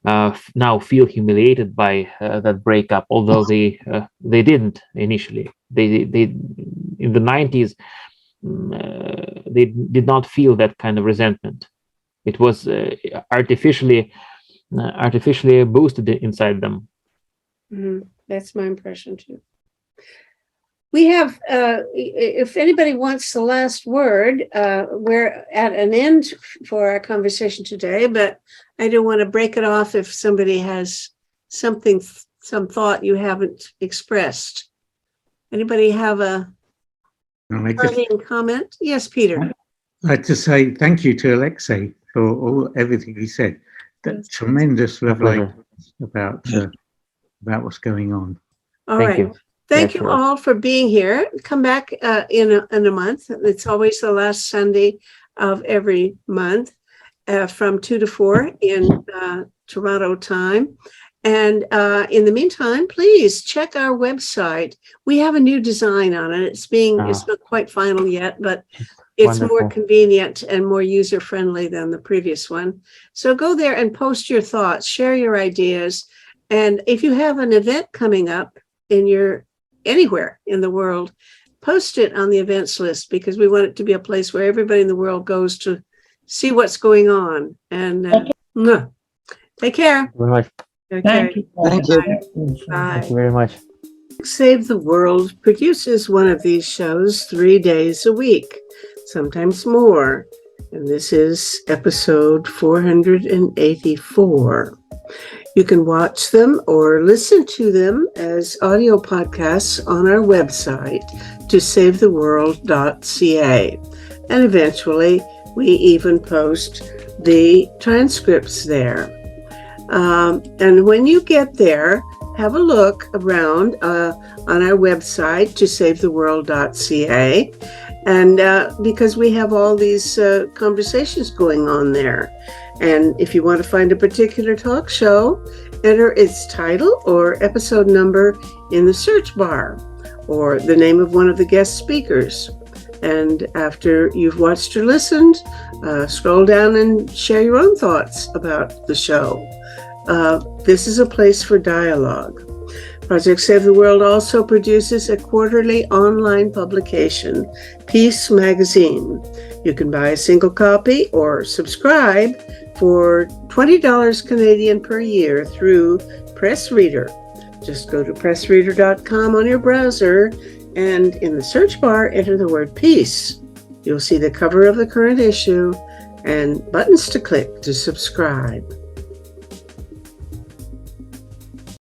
now feel humiliated by that breakup, although they didn't initially. They in the 90s they did not feel that kind of resentment. It was artificially boosted inside them. That's my impression too. We have, if anybody wants the last word, we're at an end for our conversation today, but I don't want to break it off if somebody has some thought you haven't expressed. Anybody have a parting comment? Yes, Peter. I'd like to say thank you to Alexei for everything he said. That tremendous revelation about what's going on. All right. Thank you all for being here. Come back in a month. It's always the last Sunday of every month from 2 to 4 in Toronto time. And in the meantime, please check our website. We have a new design on it. It's not quite final yet, but it's more convenient and more user-friendly than the previous one. So go there and post your thoughts, share your ideas. And if you have an event coming up anywhere in the world, post it on the events list, because we want it to be a place where everybody in the world goes to see what's going on. And take care. Thank you. Thank you. Thank you very much. Save the World produces one of these shows 3 days a week, sometimes more. And this is episode 484. You can watch them or listen to them as audio podcasts on our website, tosavetheworld.ca. And eventually, we even post the transcripts there. And when you get there, have a look around on our website, tosavetheworld.ca. And because we have all these conversations going on there. And if you want to find a particular talk show, enter its title or episode number in the search bar, or the name of one of the guest speakers. And after you've watched or listened, scroll down and share your own thoughts about the show. This is a place for dialogue. Project Save the World also produces a quarterly online publication, Peace Magazine. You can buy a single copy or subscribe for $20 Canadian per year through Press Reader. Just go to pressreader.com on your browser and in the search bar, enter the word peace. You'll see the cover of the current issue and buttons to click to subscribe.